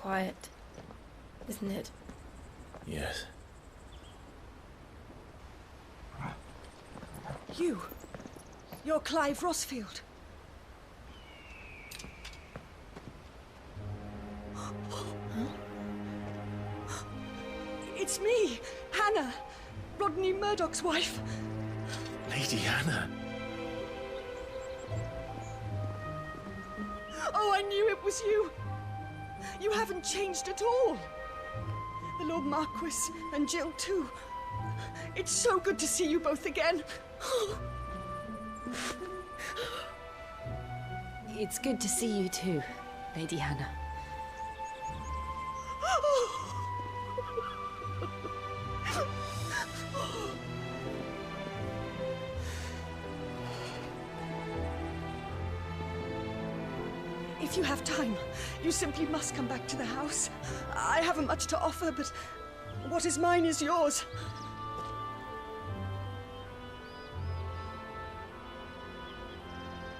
quiet, isn't it? Yes. You're Clive Rosfield. It's me, Hannah, Rodney Murdoch's wife. Lady Hannah. Oh, I knew it was you. You haven't changed at all. The Lord Marquis and Jill too. It's so good to see you both again. It's good to see you too, Lady Hannah. If you have time, you simply must come back to the house. I haven't much to offer, but what is mine is yours.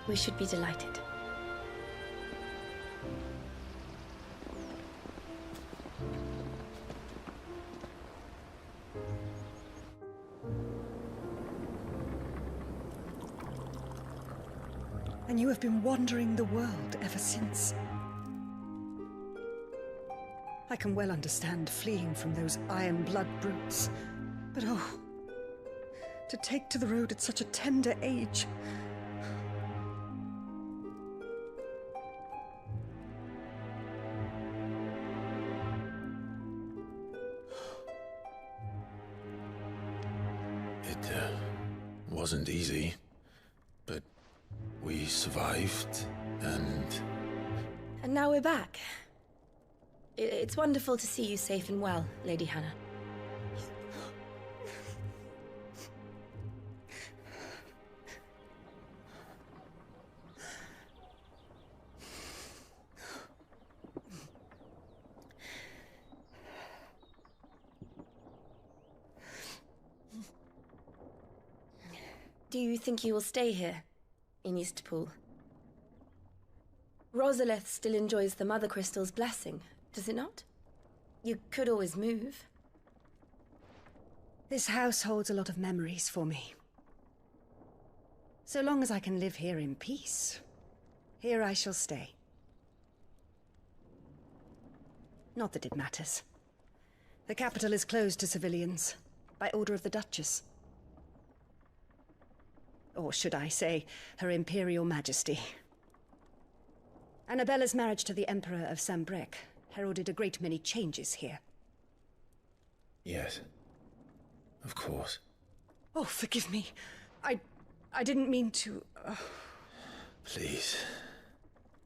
We should be delighted. And you have been wandering the world ever since. I can well understand fleeing from those iron blood brutes, but oh, to take to the road at such a tender age. It wasn't easy, but we survived, and now we're back. It's wonderful to see you safe and well, Lady Hannah. Do you think you will stay here, in Estapool? Rosaria still enjoys the Mothercrystals' blessing, does it not? You could always move. This house holds a lot of memories for me. So long as I can live here in peace, here I shall stay. Not that it matters. The capital is closed to civilians, by order of the Duchess. Or should I say, Her Imperial Majesty. Annabella's marriage to the Emperor of Sambrec heralded a great many changes here. yes, of course. Oh, forgive me. I didn't mean to... Please,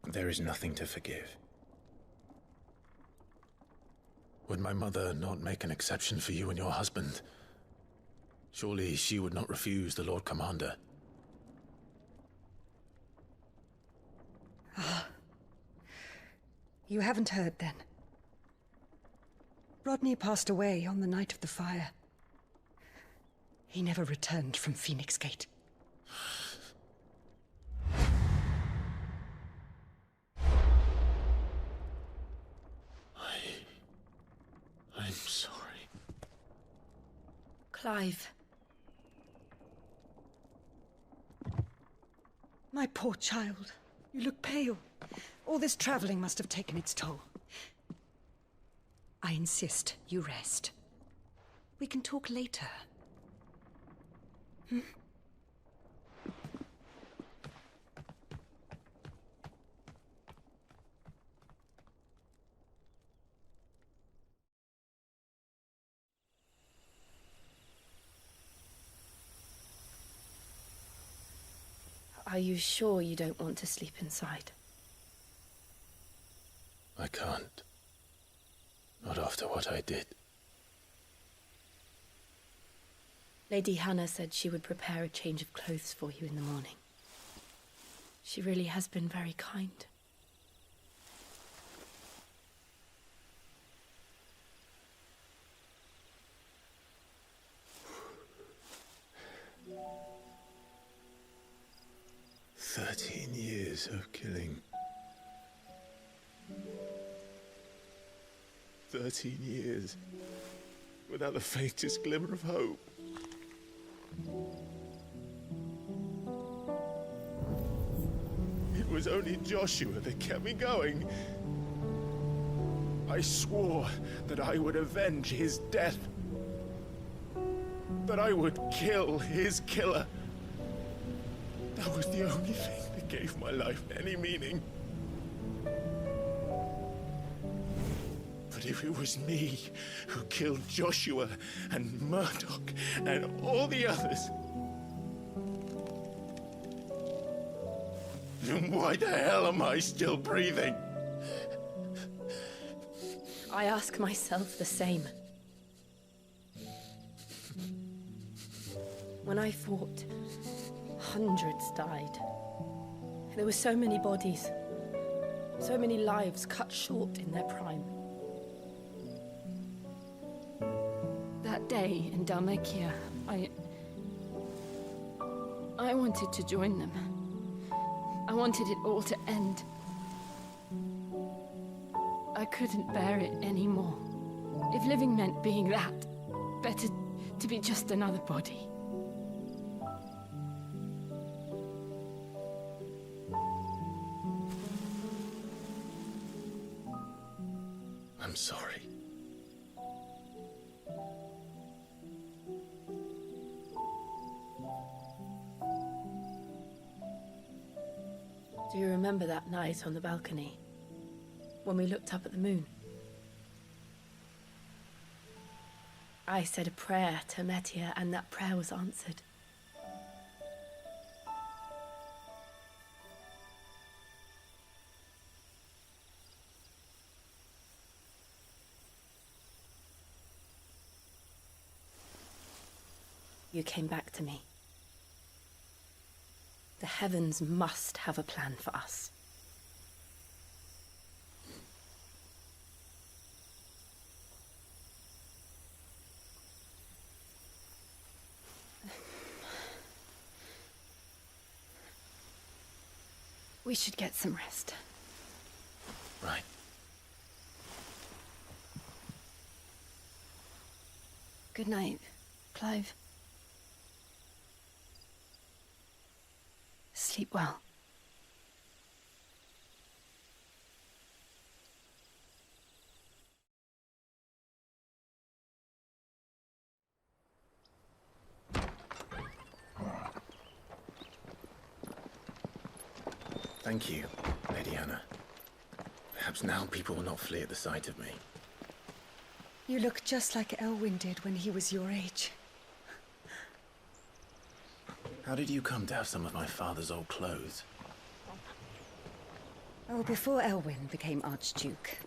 there is nothing to forgive. Would my mother not make an exception for you and your husband? Surely she would not refuse the Lord Commander. You haven't heard, then. Rodney passed away on the night of the fire. He never returned from Phoenix Gate. I'm sorry. Clive. My poor child. You look pale. All this traveling must have taken its toll. I insist you rest. We can talk later. Are you sure you don't want to sleep inside? I can't. Not after what I did. Lady Hannah said she would prepare a change of clothes for you in the morning. She really has been very kind. "13 years of killing. 13 years, without the faintest glimmer of hope. It was only Joshua that kept me going. I swore that I would avenge his death. That I would kill his killer. That was the only thing that gave my life any meaning. But if it was me who killed Joshua and Murdoch and all the others, then why the hell am I still breathing? I ask myself the same. When I fought, hundreds died. There were so many bodies, so many lives cut short in their prime. That day in Dalmekia, I wanted to join them. I wanted it all to end. I couldn't bear it anymore. If living meant being that, better to be just another body. I'm sorry. Do you remember that night on the balcony, when we looked up at the moon? I said a prayer to Metia, and that prayer was answered. You came back to me. The heavens must have a plan for us. We should get some rest. Right. Good night, Clive. Sleep well. Thank you, Lady Hannah. Perhaps now people will not flee at the sight of me. You look just like Elwyn did when he was your age. How did you come to have some of my father's old clothes? Oh, before Elwyn became Archduke,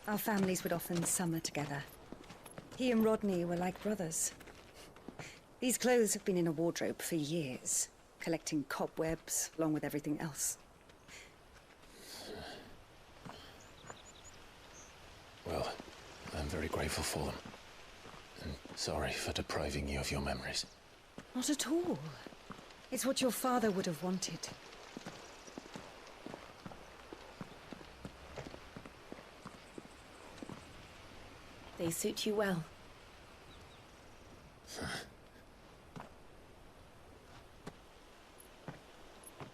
our families would often summer together. He and Rodney were like brothers. These clothes have been in a wardrobe for years, collecting cobwebs along with everything else. Well, I'm very grateful for them. And sorry for depriving you of your memories. Not at all. It's what your father would have wanted. They suit you well.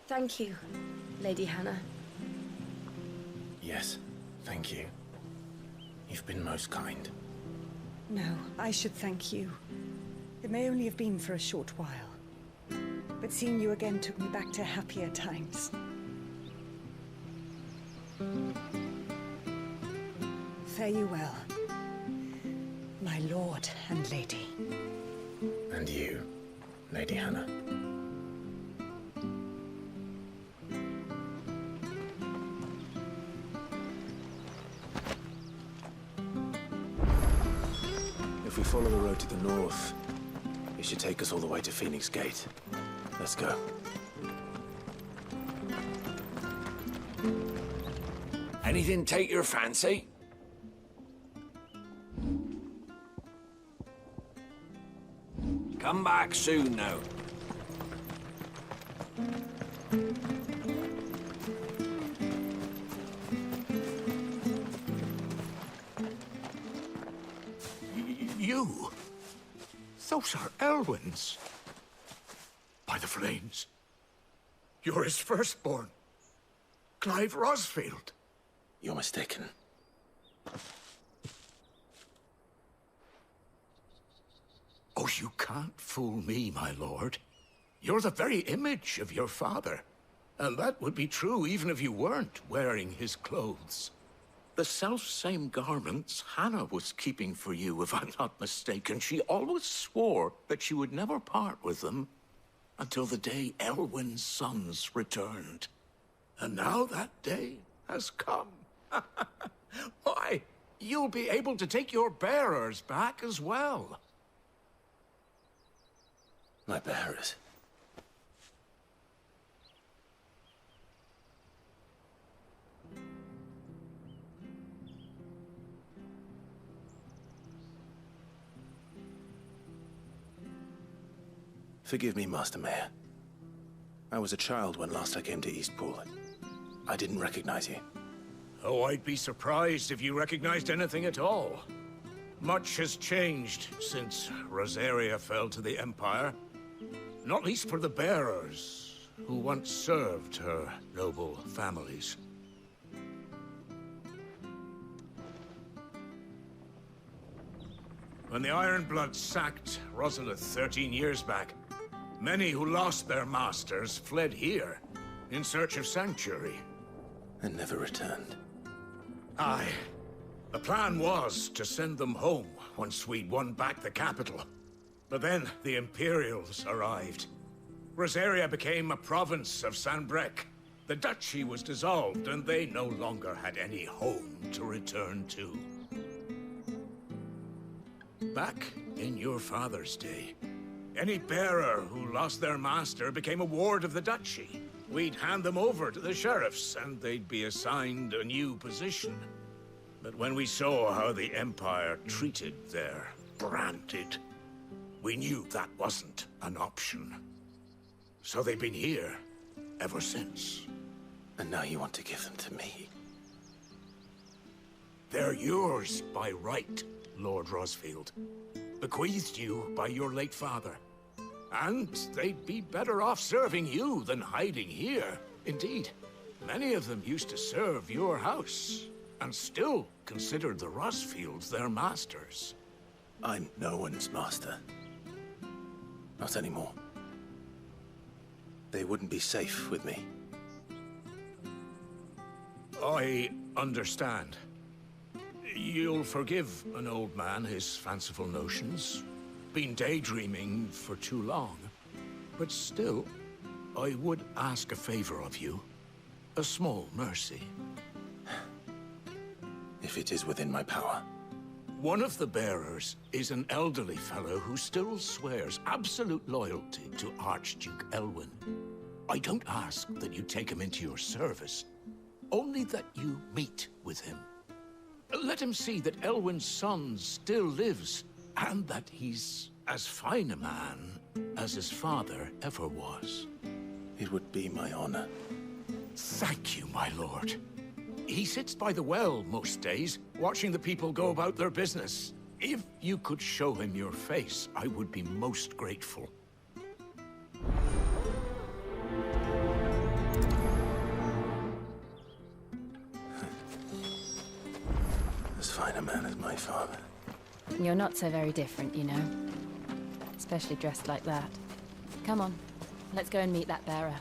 Thank you, Lady Hannah. Yes, thank you. You've been most kind. No, I should thank you. It may only have been for a short while, but seeing you again took me back to happier times. Fare you well, my lord and lady. And you, Lady Hannah. If we follow the road to the north, it should take us all the way to Phoenix Gate. Let's go. Anything take your fancy? Come back soon now. Those are Elwyn's. By the flames. You're his firstborn. Clive Rosfield. You're mistaken. Oh, you can't fool me, my lord. You're the very image of your father. And that would be true even if you weren't wearing his clothes. The self-same garments Hannah was keeping for you, if I'm not mistaken. She always swore that she would never part with them until the day Elwyn's sons returned. And now that day has come. Why, you'll be able to take your bearers back as well. My bearers? Forgive me, Master Mayor. I was a child when last I came to Eastpool. I didn't recognize you. Oh, I'd be surprised if you recognized anything at all. Much has changed since Rosaria fell to the Empire. Not least for the bearers, who once served her noble families. When the Ironbloods sacked Rosalith 13 years back, many who lost their masters fled here, in search of sanctuary. And never returned. Aye. The plan was to send them home once we'd won back the capital. But then the Imperials arrived. Rosaria became a province of Sanbreque. The duchy was dissolved, and they no longer had any home to return to. Back in your father's day, any bearer who lost their master became a ward of the duchy. We'd hand them over to the sheriffs, and they'd be assigned a new position. But when we saw how the Empire treated their branded, we knew that wasn't an option. So they've been here ever since. And now you want to give them to me? They're yours by right, Lord Rosfield. Bequeathed you by your late father. And they'd be better off serving you than hiding here. Indeed, many of them used to serve your house, and still considered the Rosfields their masters. I'm no one's master. Not anymore. They wouldn't be safe with me. I understand. You'll forgive an old man his fanciful notions. Been daydreaming for too long. But still, I would ask a favor of you. A small mercy. If it is within my power. One of the bearers is an elderly fellow who still swears absolute loyalty to Archduke Elwyn. I don't ask that you take him into your service, only that you meet with him. Let him see that Elwyn's son still lives, and that he's as fine a man as his father ever was. It would be my honor. Thank you, my lord. He sits by the well most days, watching the people go about their business. If you could show him your face, I would be most grateful. As fine a man as my father. You're not so very different, you know. Especially dressed like that. Come on, let's go and meet that bearer.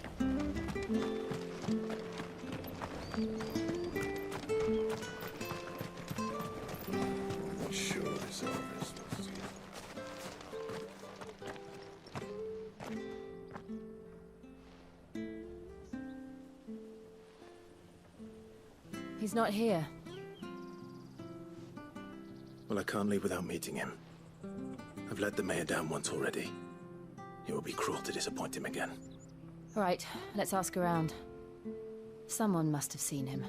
He's not here. Well, I can't leave without meeting him. I've let the mayor down once already. It would be cruel to disappoint him again. Right, let's ask around. Someone must have seen him.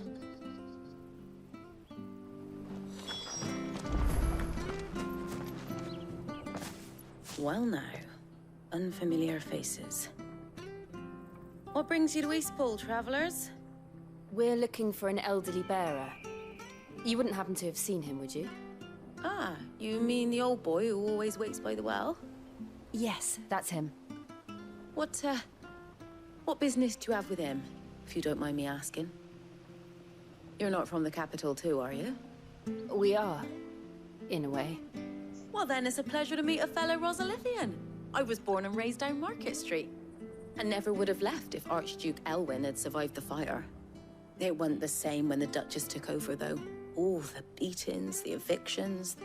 Well now, unfamiliar faces. What brings you to Eastpool, travelers? We're looking for an elderly bearer. You wouldn't happen to have seen him, would you? Ah, you mean the old boy who always waits by the well? Yes, that's him. What business do you have with him, if you don't mind me asking? You're not from the capital too, are you? We are, in a way. Well then, it's a pleasure to meet a fellow Rosalithian. I was born and raised down Market Street, and never would have left if Archduke Elwyn had survived the fire. It wasn't the same when the Duchess took over, though. All the beatings, the evictions,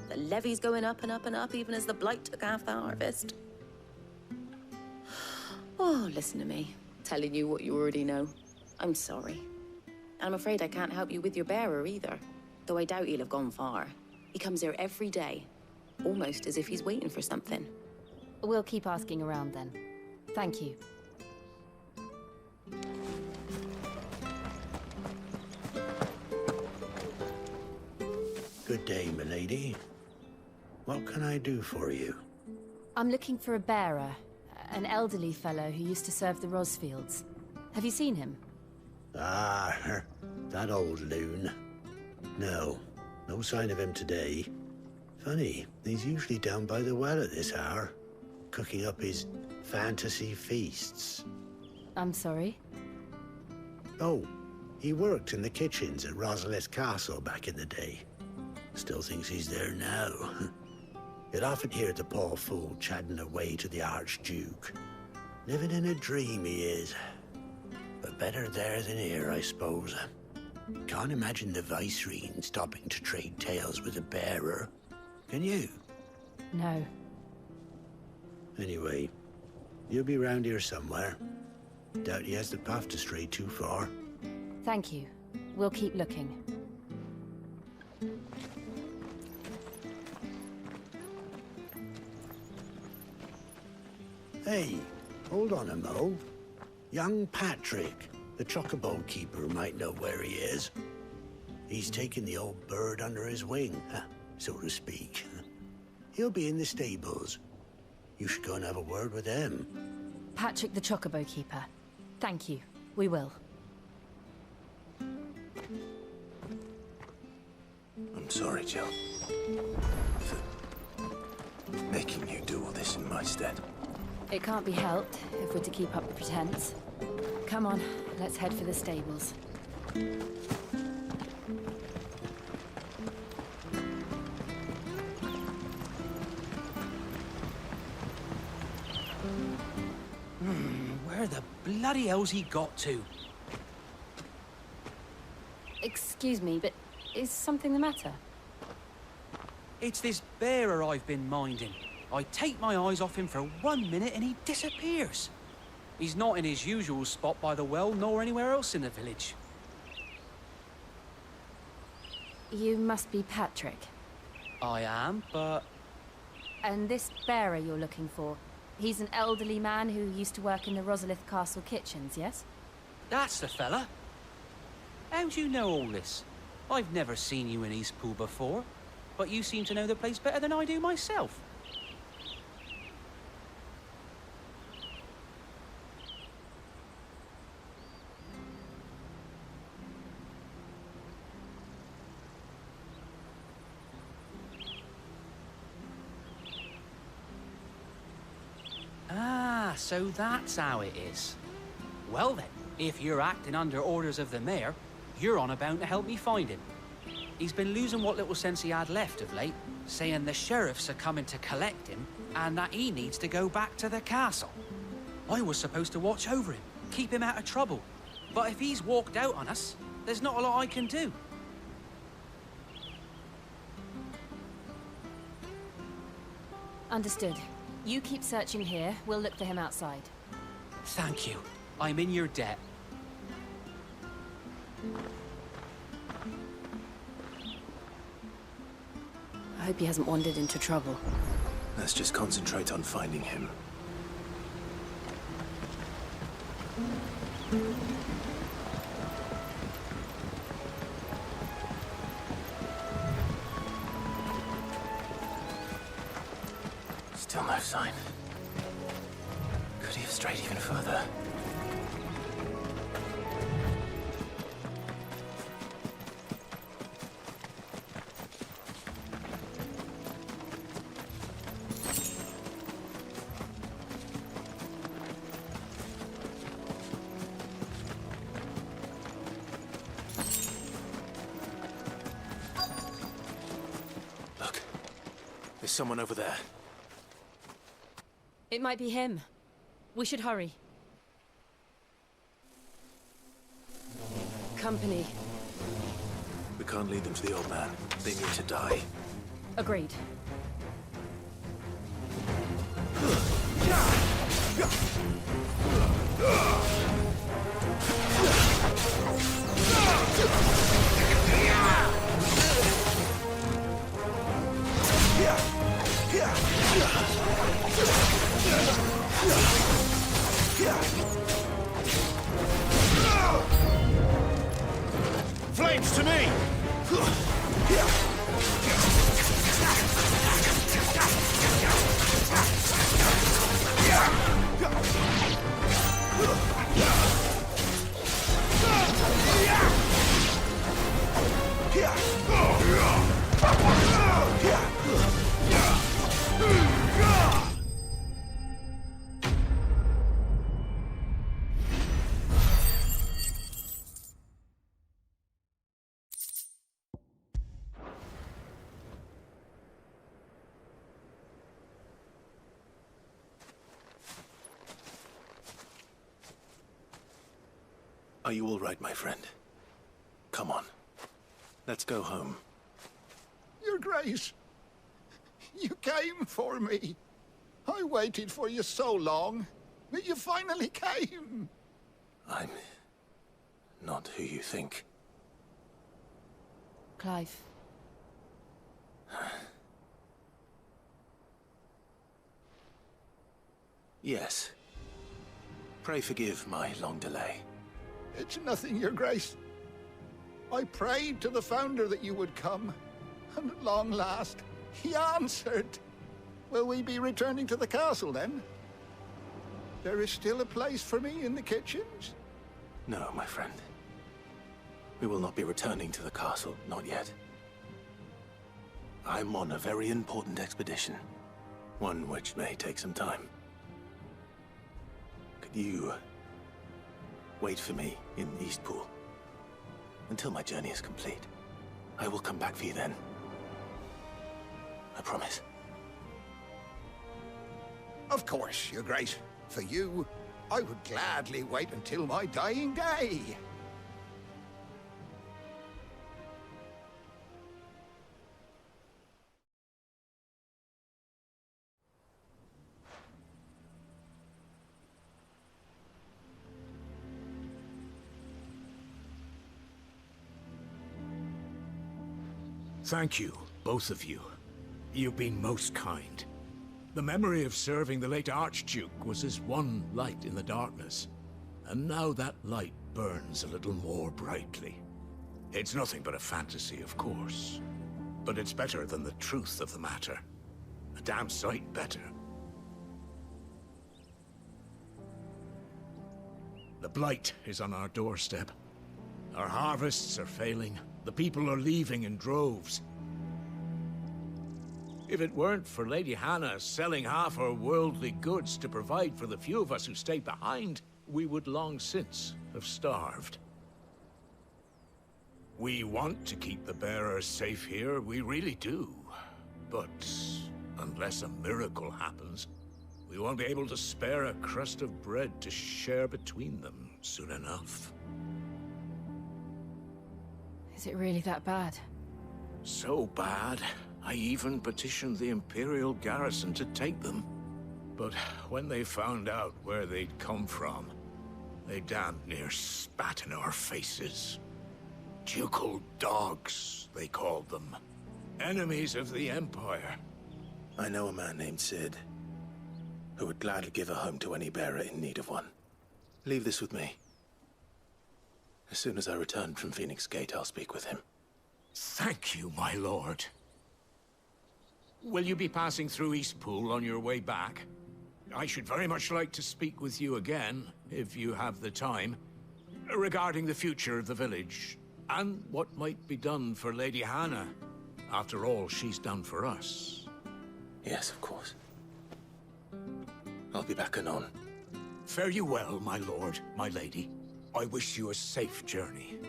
the levies going up and up and up, even as the blight took half the harvest. Oh, listen to me, telling you what you already know. I'm sorry. I'm afraid I can't help you with your bearer either, though I doubt he'll have gone far. He comes here every day, almost as if he's waiting for something. We'll keep asking around then. Thank you. Good day, milady. What can I do for you? I'm looking for a bearer, an elderly fellow who used to serve the Rosfields. Have you seen him? Ah, that old loon. No sign of him today. Funny, he's usually down by the well at this hour, cooking up his fantasy feasts. I'm sorry? Oh, he worked in the kitchens at Rosalith's castle back in the day. Still thinks he's there now. You'd often hear the poor fool chatting away to the Archduke. Living in a dream he is. But better there than here, I suppose. Can't imagine the Viceregent stopping to trade tales with a bearer. Can you? No. Anyway, you'll be round here somewhere. Doubt he has the path to stray too far. Thank you. We'll keep looking. Hey, hold on a mo. Young Patrick, the chocobo keeper, might know where he is. He's taken the old bird under his wing, so to speak. He'll be in the stables. You should go and have a word with him. Patrick the chocobo keeper. Thank you. We will. I'm sorry, Jill. For making you do all this in my stead. It can't be helped if we're to keep up the pretense. Come on, let's head for the stables. Where the bloody hell's he got to? Excuse me, but is something the matter? It's this bearer I've been minding. I take my eyes off him for 1 minute and he disappears. He's not in his usual spot by the well, nor anywhere else in the village. You must be Patrick. I am, but... And this bearer you're looking for, he's an elderly man who used to work in the Rosalith Castle kitchens, yes? That's the fella. How do you know all this? I've never seen you in Eastpool before, but you seem to know the place better than I do myself. Ah, so that's how it is. Well then, if you're acting under orders of the mayor, you're on about to help me find him. He's been losing what little sense he had left of late, saying the sheriffs are coming to collect him and that he needs to go back to the castle. I was supposed to watch over him, keep him out of trouble. But if he's walked out on us, there's not a lot I can do. Understood. You keep searching here, we'll look for him outside. Thank you. I'm in your debt. I hope he hasn't wandered into trouble. Let's just concentrate on finding him. Still no sign. Could he have strayed even further? There's someone over there. It might be him. We should hurry. Company. We can't lead them to the old man. They need to die. Agreed. Flames to me! Are you all right, my friend? Come on. Let's go home. Your Grace, you came for me. I waited for you so long, but you finally came. I'm not who you think. Clive. Yes. Pray forgive my long delay. It's nothing, Your Grace. I prayed to the Founder that you would come, and at long last, he answered. Will we be returning to the castle, then? There is still a place for me in the kitchens? No, my friend. We will not be returning to the castle, not yet. I'm on a very important expedition. One which may take some time. Could you wait for me in Eastpool until my journey is complete? I will come back for you then. I promise. Of course, Your Grace. For you, I would gladly wait until my dying day. Thank you, both of you. You've been most kind. The memory of serving the late Archduke was as one light in the darkness, and now that light burns a little more brightly. It's nothing but a fantasy, of course, but it's better than the truth of the matter. A damn sight better. The blight is on our doorstep. Our harvests are failing. The people are leaving in droves. If it weren't for Lady Hannah selling half her worldly goods to provide for the few of us who stayed behind, we would long since have starved. We want to keep the bearers safe here, we really do. But unless a miracle happens, we won't be able to spare a crust of bread to share between them soon enough. Is it really that bad? So bad, I even petitioned the Imperial garrison to take them. But when they found out where they'd come from, they damn near spat in our faces. Ducal dogs, they called them. Enemies of the Empire. I know a man named Sid, who would gladly give a home to any bearer in need of one. Leave this with me. As soon as I return from Phoenix Gate, I'll speak with him. Thank you, my lord. Will you be passing through Eastpool on your way back? I should very much like to speak with you again, if you have the time, regarding the future of the village, and what might be done for Lady Hannah. After all she's done for us. Yes, of course. I'll be back anon. Fare you well, my lord, my lady. I wish you a safe journey.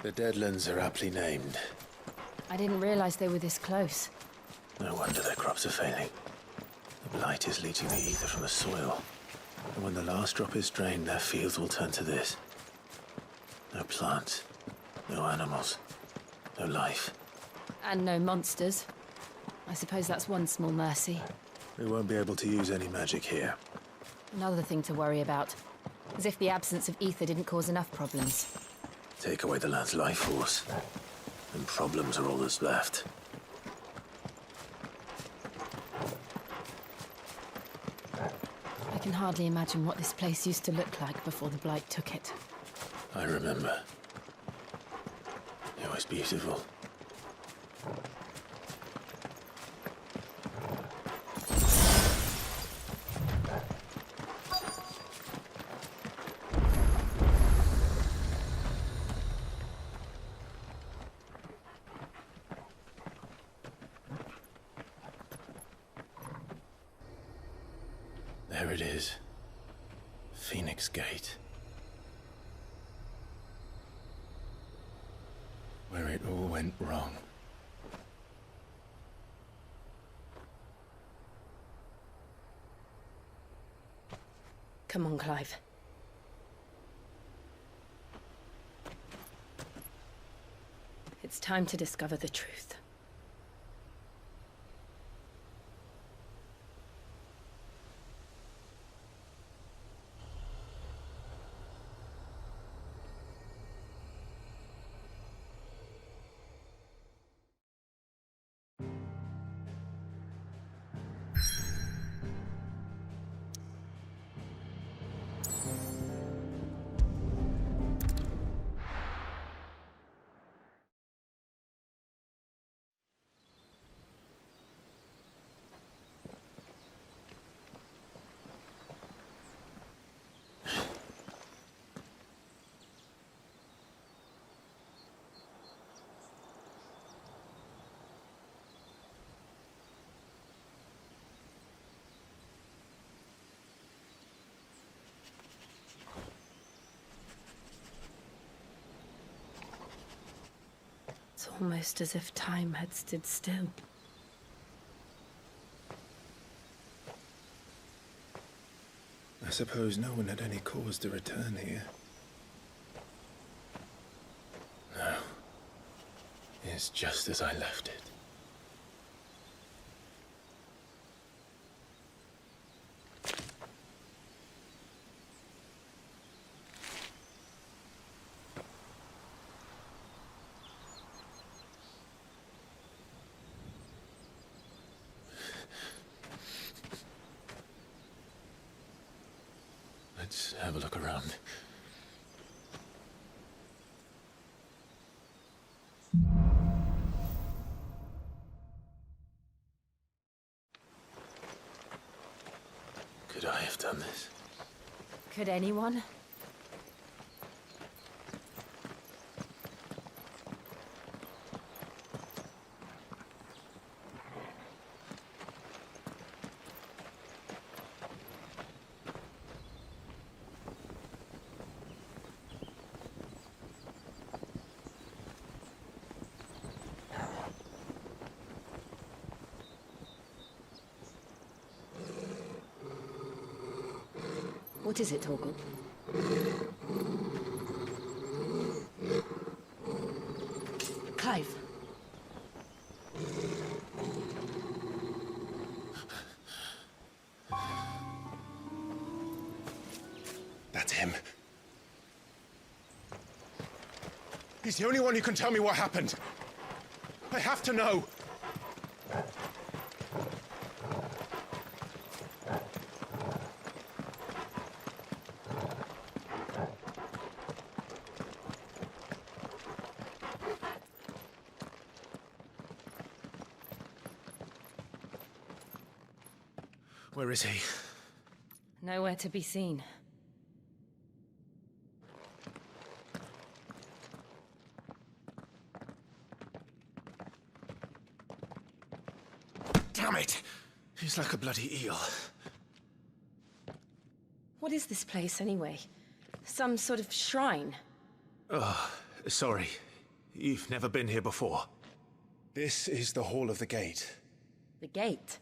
The deadlands are aptly named. I didn't realize they were this close. No wonder their crops are failing. The blight is leaching the aether from the soil. And when the last drop is drained, their fields will turn to this. No plants, no animals, no life. And no monsters. I suppose that's one small mercy. We won't be able to use any magic here. Another thing to worry about. As if the absence of ether didn't cause enough problems. Take away the land's life force, and problems are all that's left. I can hardly imagine what this place used to look like before the Blight took it. I remember. It was beautiful. There it is. Phoenix Gate. Where it all went wrong. Come on, Clive. It's time to discover the truth. It's almost as if time had stood still. I suppose no one had any cause to return here. No. It's just as I left it. Let's have a look around. Could I have done this? Could anyone? What is it, Torgal? Clive. That's him. He's the only one who can tell me what happened. I have to know. Where is he? Nowhere to be seen. Damn it! He's like a bloody eel. What is this place, anyway? Some sort of shrine? Oh, sorry. You've never been here before. This is the Hall of the Gate. The gate?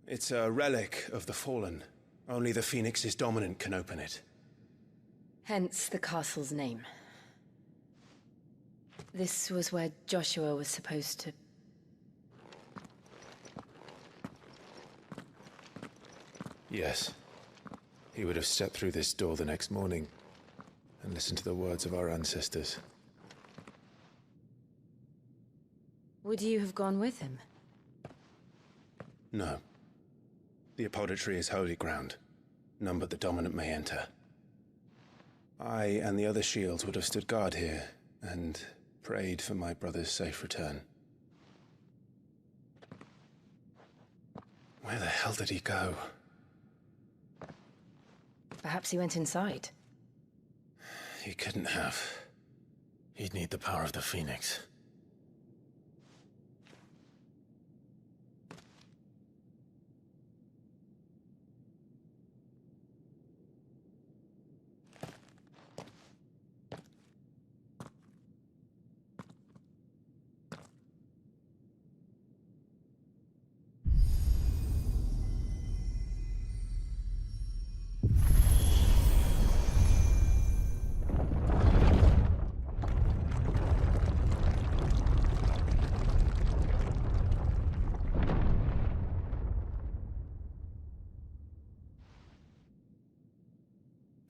It's a relic of the Fallen. Only the Phoenix's dominant can open it. Hence the castle's name. This was where Joshua was supposed to... Yes. He would have stepped through this door the next morning and listened to the words of our ancestors. Would you have gone with him? No. The apodatory is holy ground. None but the dominant may enter. I and the other shields would have stood guard here and prayed for my brother's safe return. Where the hell did he go? Perhaps he went inside. He couldn't have. He'd need the power of the Phoenix.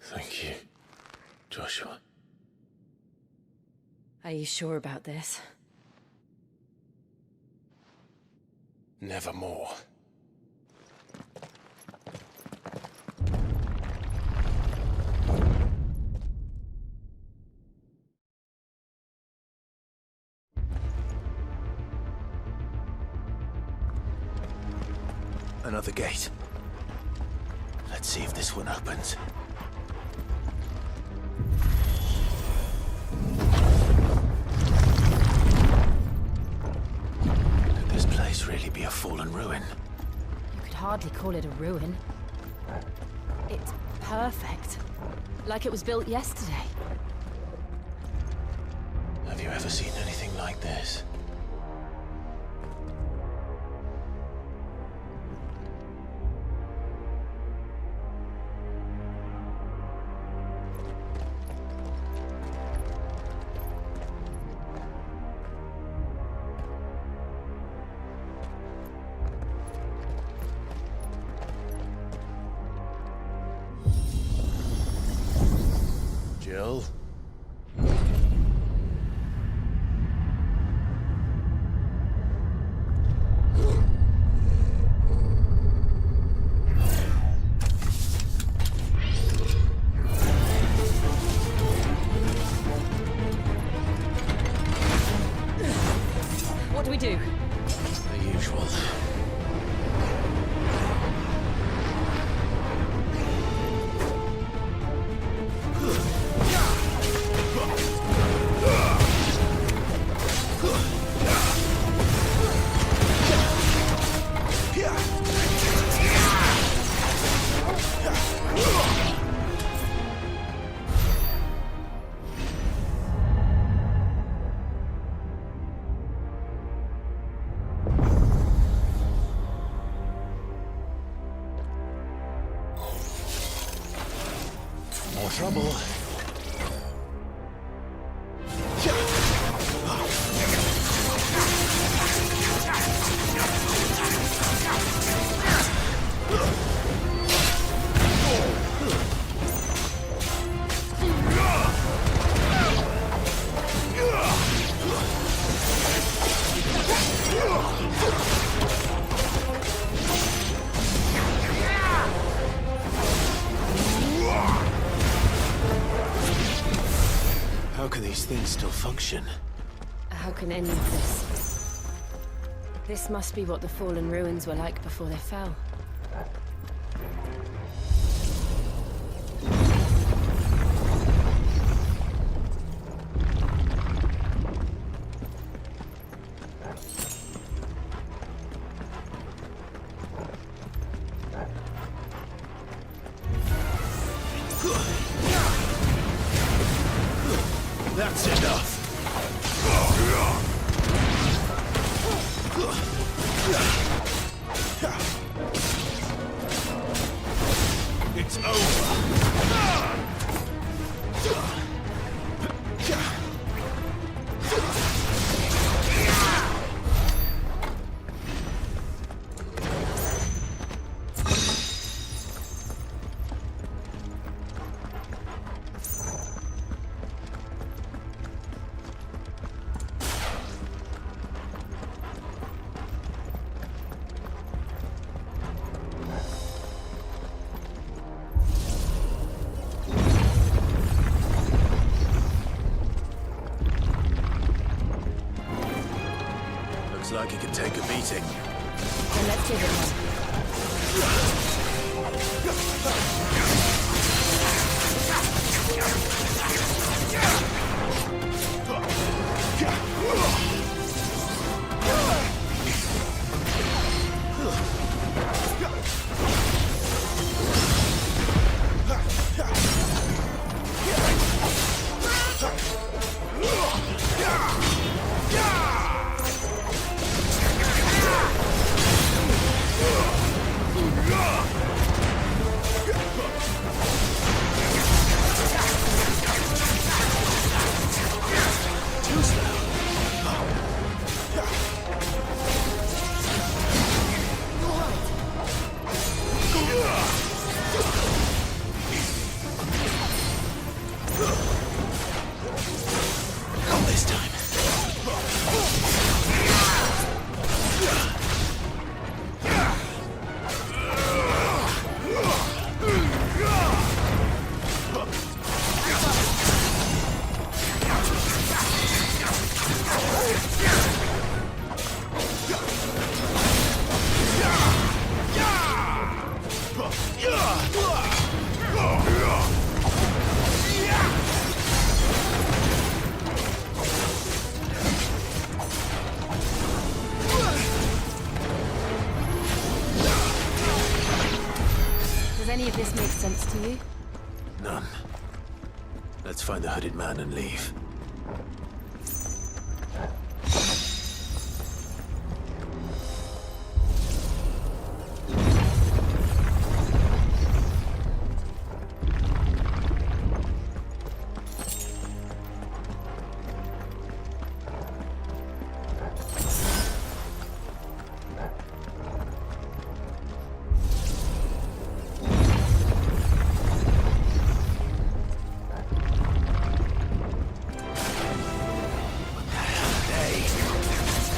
Thank you, Joshua. Are you sure about this? Nevermore. Another gate. Let's see if this one opens. Could this place really be a fallen ruin? You could hardly call it a ruin. It's perfect. Like it was built yesterday. Have you ever seen anything like this? Jill? What do we do? The usual. More trouble. How can these things still function? How can any of this? This must be what the fallen ruins were like before they fell. That's enough! It's over! Looks like he can take a beating. Then let's give it one. Does any of this make sense to you? None. Let's find the hooded man and leave.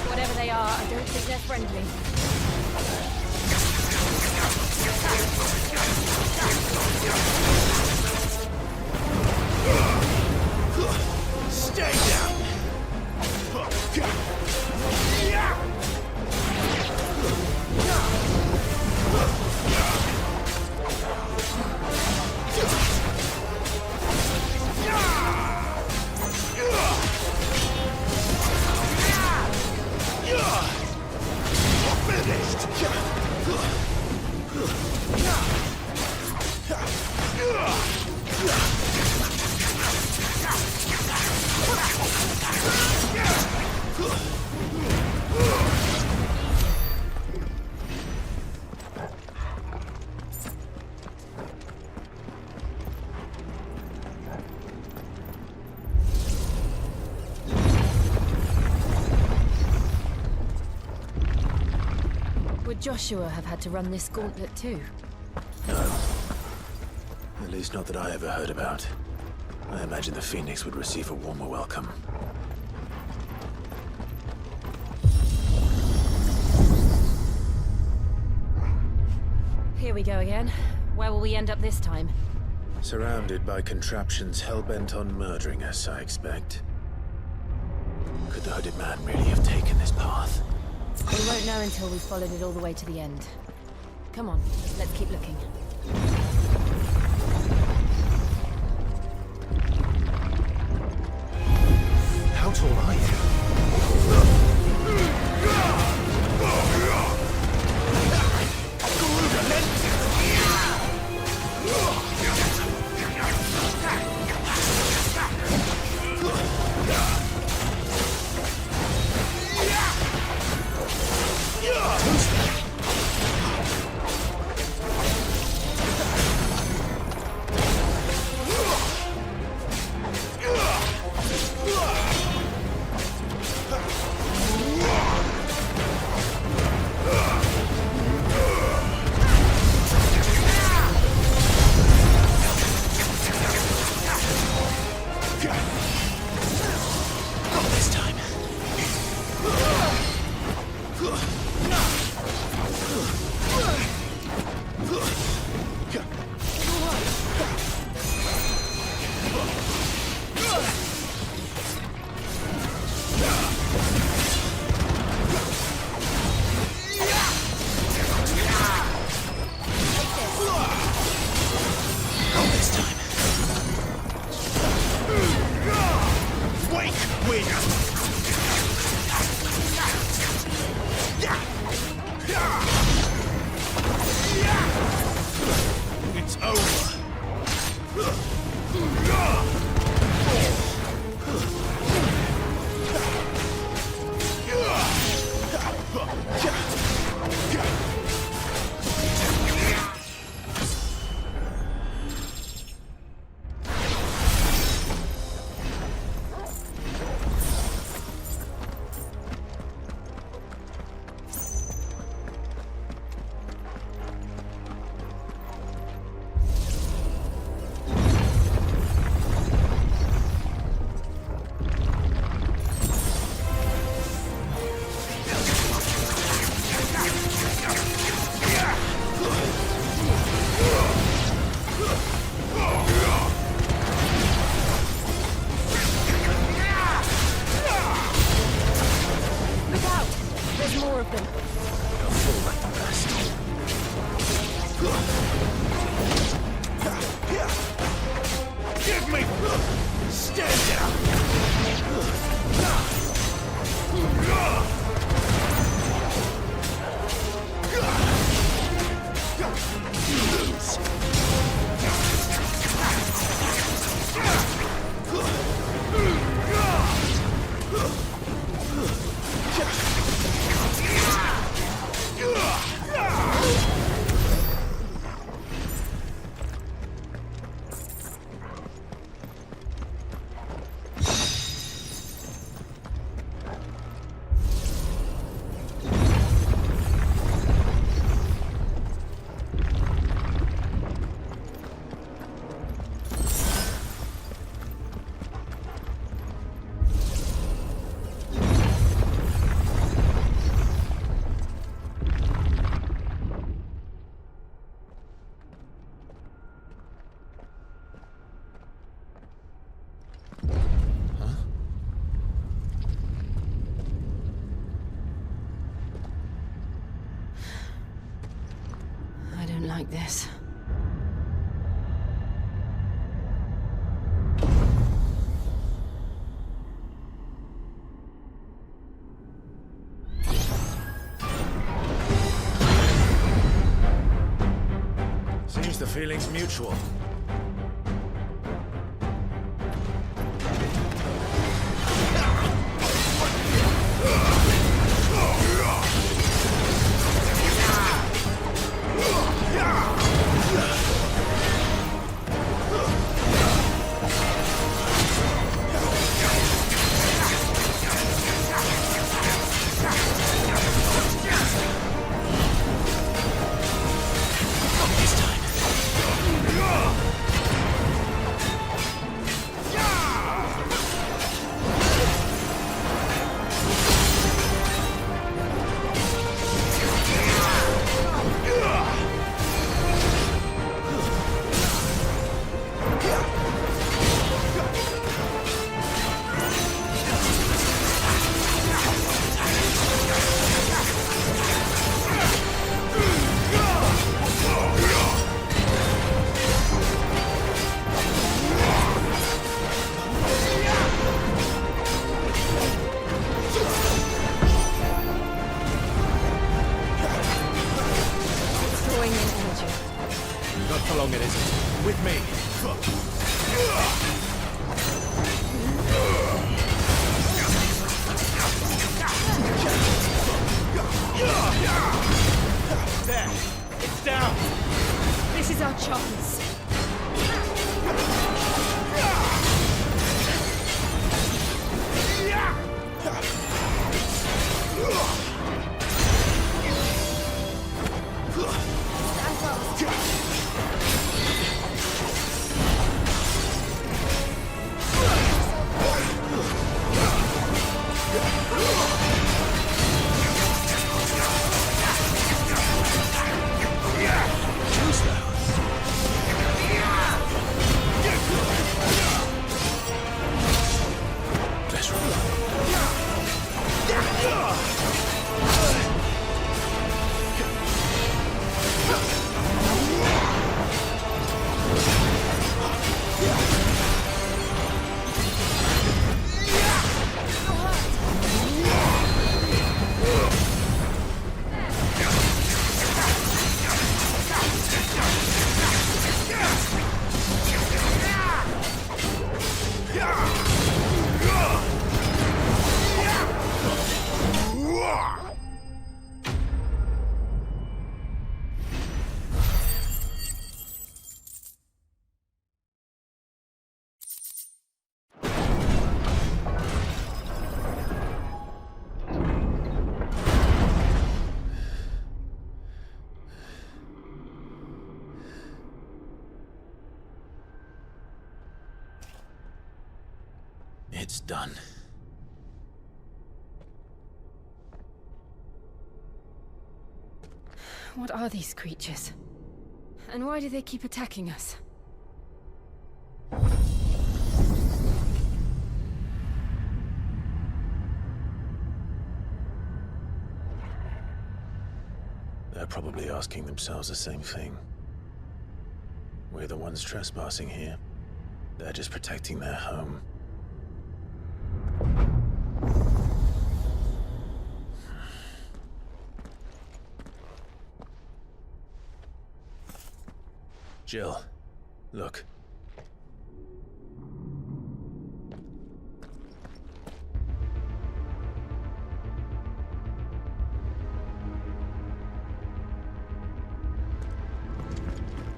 Whatever they are, I don't think they're friendly. Stay down! Would Joshua have had to run this gauntlet too? No. At least not that I ever heard about. I imagine the Phoenix would receive a warmer welcome. Here we go again. Where will we end up this time? Surrounded by contraptions hell-bent on murdering us, I expect. Could the hooded man really have taken this path? We won't know until we've followed it all the way to the end. Come on, let's keep looking. How tall are you? It's over. Like this. Seems the feeling's mutual. Not for long it isn't. With me. There. It's down. This is our chance. It's done. What are these creatures? And why do they keep attacking us? They're probably asking themselves the same thing. We're the ones trespassing here. They're just protecting their home. Jill, look.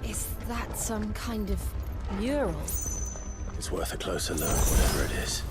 Is that some kind of mural? It's worth a closer look, whatever it is.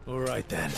All right then.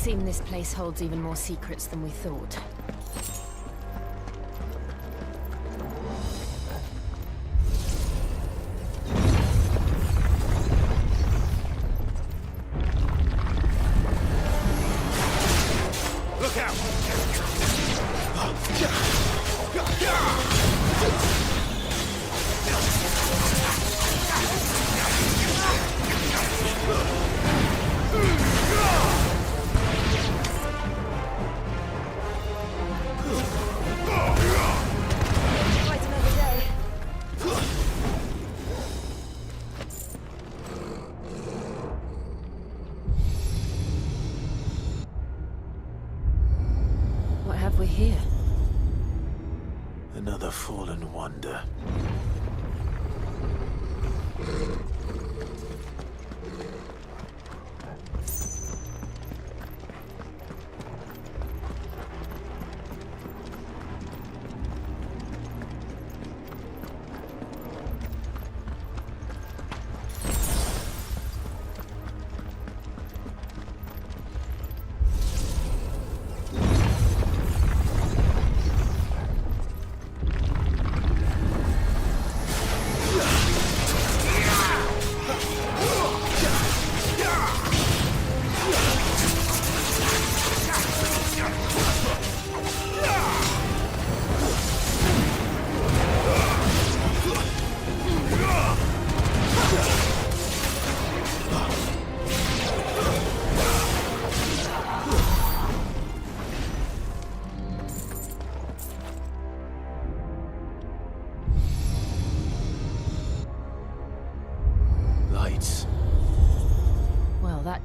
This place holds even more secrets than we thought. Look out! We're here. Another fallen wonder.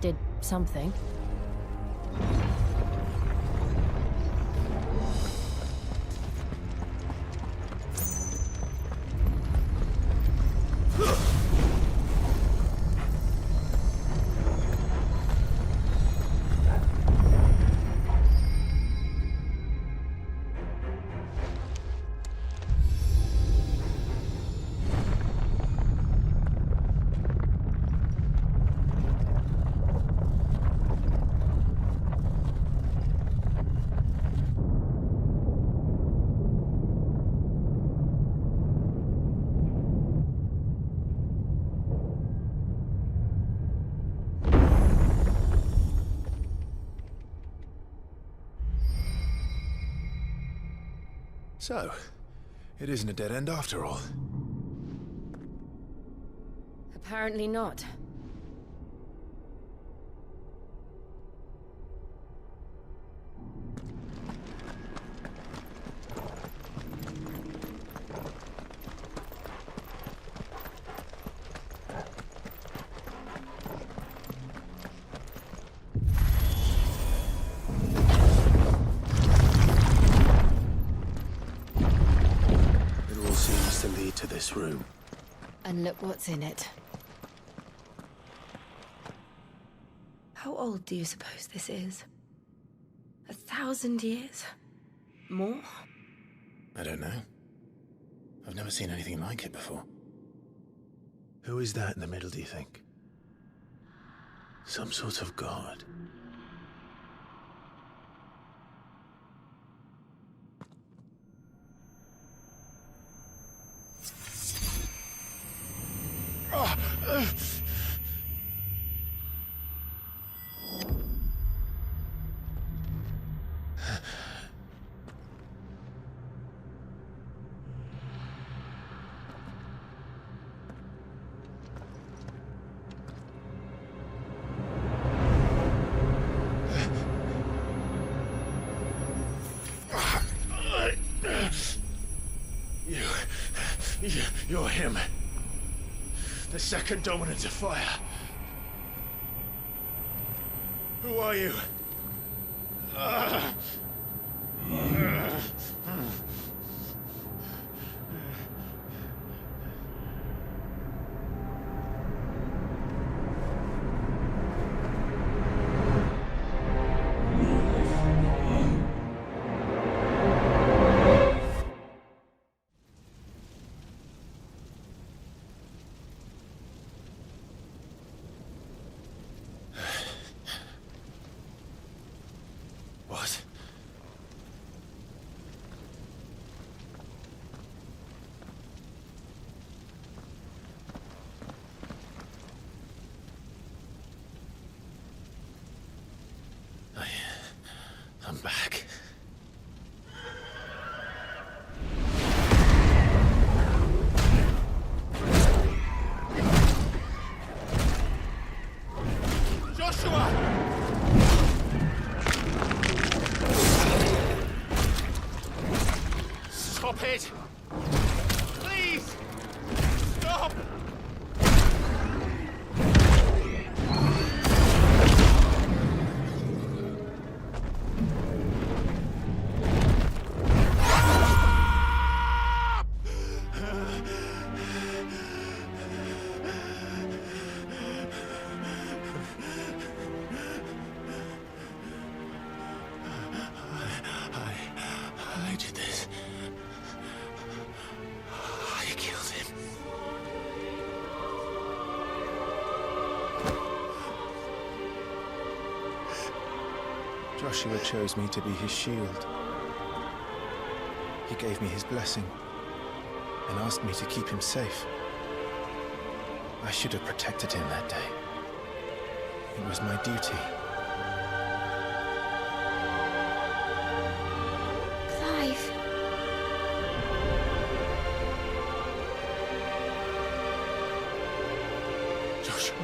did something. So, it isn't a dead end after all. Apparently not. To lead to this room. And look what's in it. How old do you suppose this is? 1,000 years? More? I don't know. I've never seen anything like it before. Who is that in the middle, do you think? Some sort of god? You're him. The second dominant of fire. Who are you? What? I'm back. Joshua! Stop it! Please! Stop! I did this. I killed him. Joshua chose me to be his shield. He gave me his blessing and asked me to keep him safe. I should have protected him that day. It was my duty. Clive. Joshua.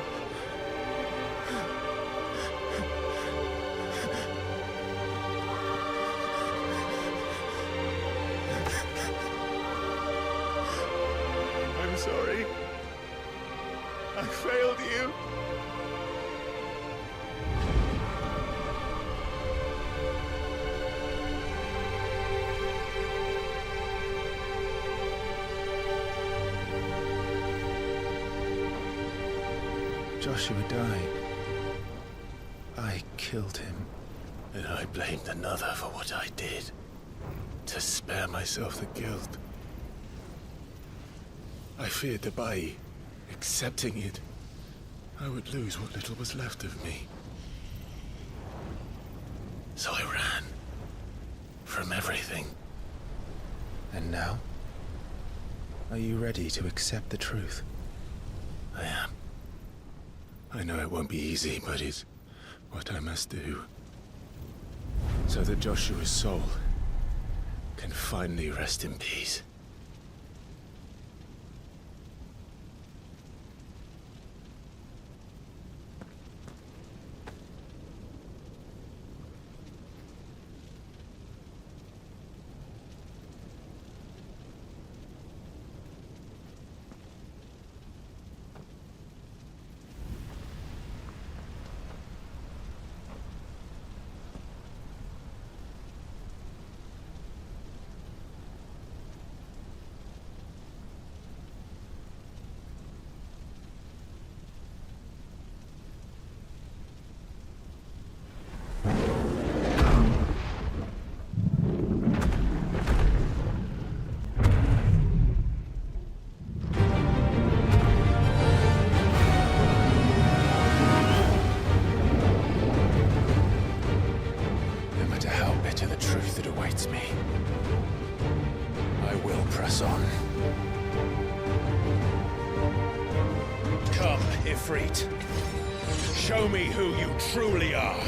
I'm sorry. I failed you. Joshua died, I killed him. And I blamed another for what I did, to spare myself the guilt. I feared that by accepting it, I would lose what little was left of me. So I ran from everything. And now? Are you ready to accept the truth? I am. I know it won't be easy, but it's what I must do. So that Joshua's soul can finally rest in peace. Show me who you truly are.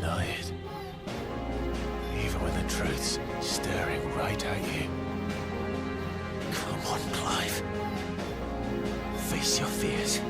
deny it. Even when the truth's staring right at you. Come on, Clive. Face your fears.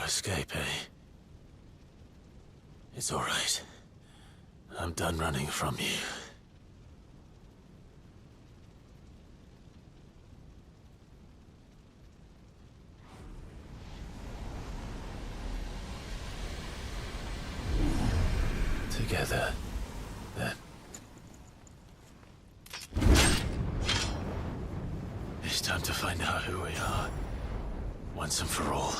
Escape, eh? It's all right. I'm done running from you. Together, then. It's time to find out who we are, once and for all.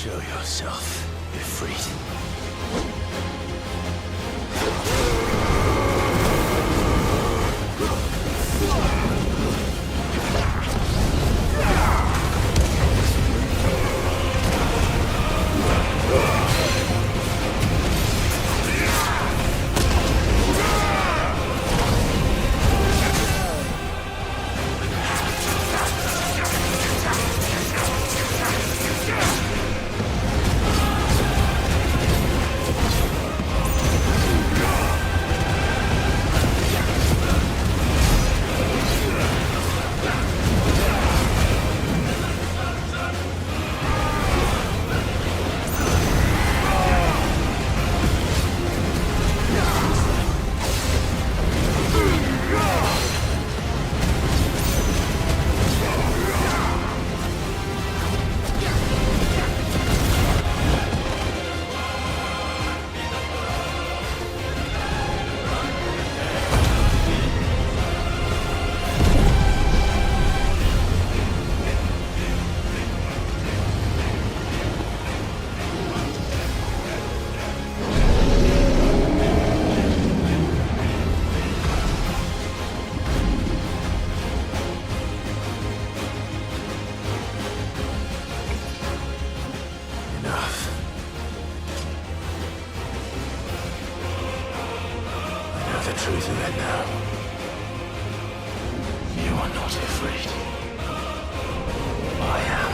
Show yourself, Ifrit. truth of it now. You are not afraid. I am.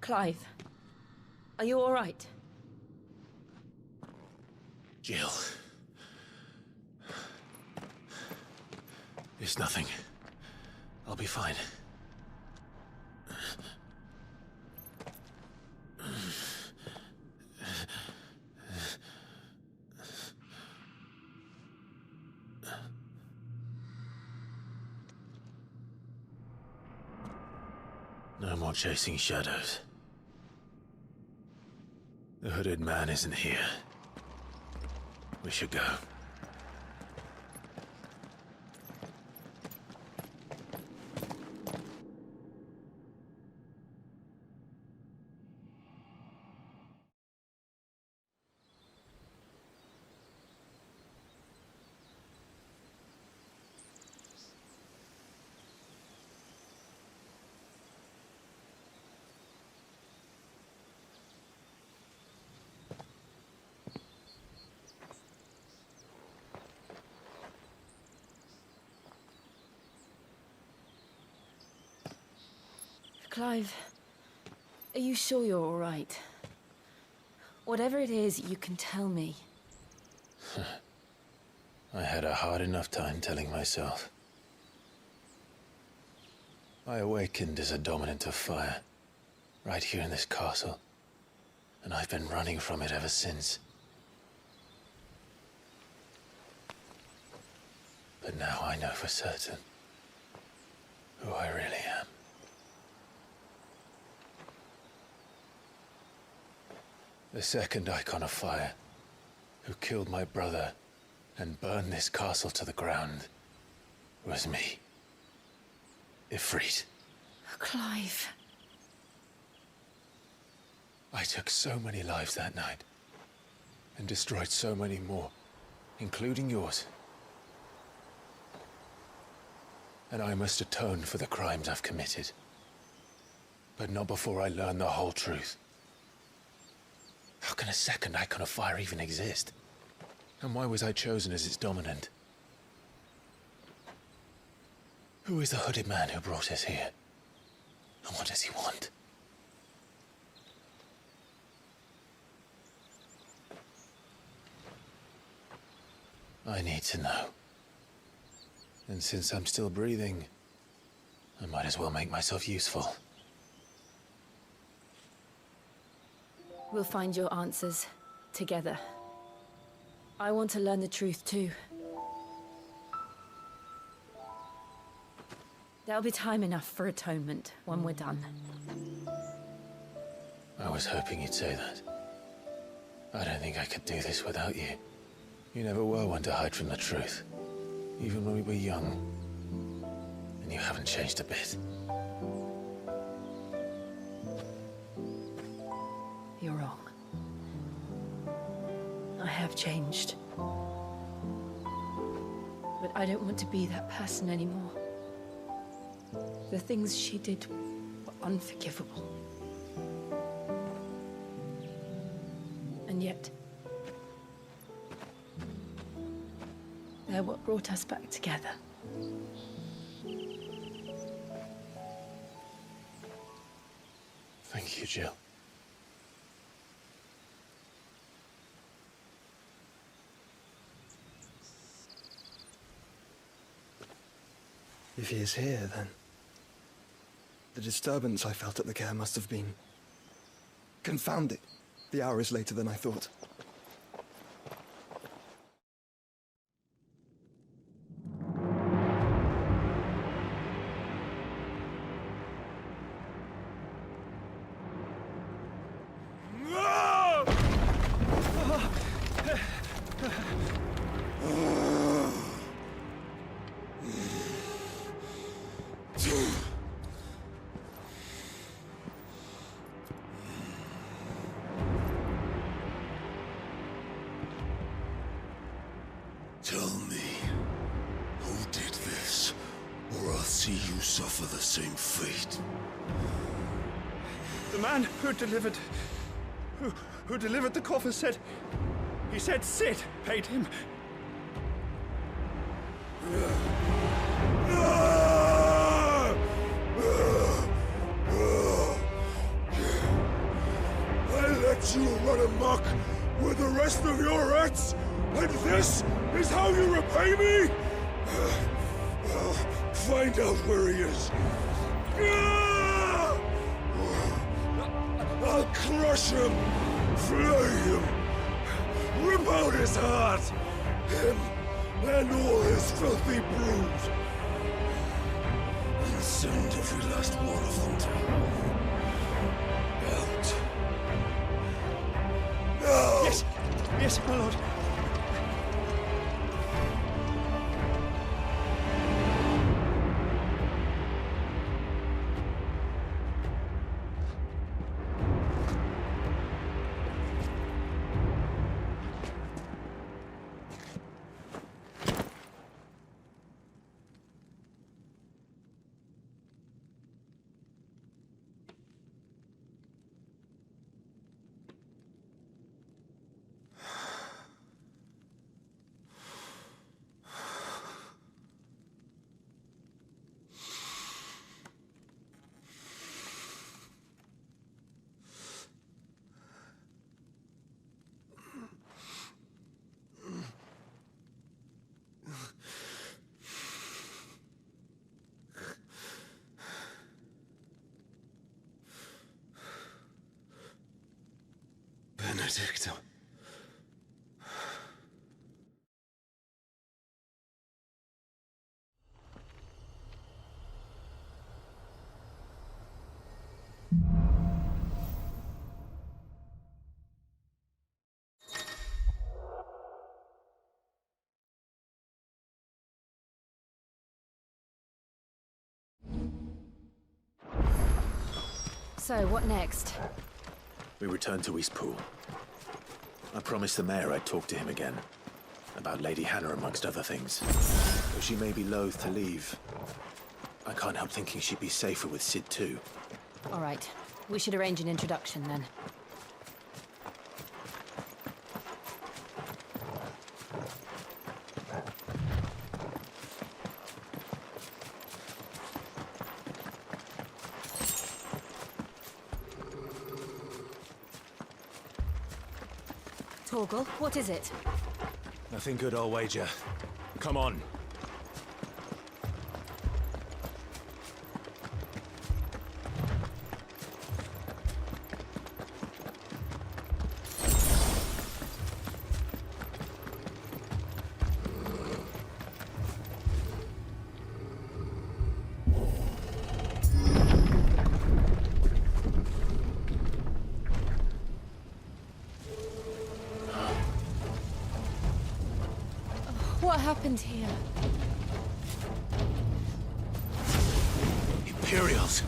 Clive, are you all right? Jill. It's nothing. I'll be fine. No more chasing shadows. The hooded man isn't here. We should go. Clive, are you sure you're all right? Whatever it is, you can tell me. I had a hard enough time telling myself. I awakened as a dominant of fire, right here in this castle, and I've been running from it ever since. But now I know for certain who I really am. The second icon of fire, who killed my brother and burned this castle to the ground, was me. Ifrit. Clive. I took so many lives that night, and destroyed so many more, including yours. And I must atone for the crimes I've committed. But not before I learn the whole truth. How can a second icon of fire even exist? And why was I chosen as its dominant? Who is the hooded man who brought us here? And what does he want? I need to know. And since I'm still breathing, I might as well make myself useful. We'll find your answers together. I want to learn the truth too. There'll be time enough for atonement when we're done. I was hoping you'd say that. I don't think I could do this without you. You never were one to hide from the truth, even when we were young. And you haven't changed a bit. You're wrong. I have changed. But I don't want to be that person anymore. The things she did were unforgivable. And yet, they're what brought us back together. Thank you, Jill. If he is here, then the disturbance I felt at the care must have been... confounded. The hour is later than I thought. Tell me, who did this, or I'll see you suffer the same fate. The man who delivered... who delivered the coffer said... He said Sid paid him. I let you run amok with the rest of your rats, and this is how you repay me? Find out where he is. I'll crush him, flay him, rip out his heart, him and all his filthy brood, and send every last one of them to hell. Out. Now! Yes, yes, my lord. Benedicta. So, what next? We return to Estapool. I promised the mayor I'd talk to him again. About Lady Hannah, amongst other things. Though she may be loath to leave, I can't help thinking she'd be safer with Sid too. All right. We should arrange an introduction then. Torgal, what is it? Nothing good, I'll wager. Come on. What happened here? Imperials.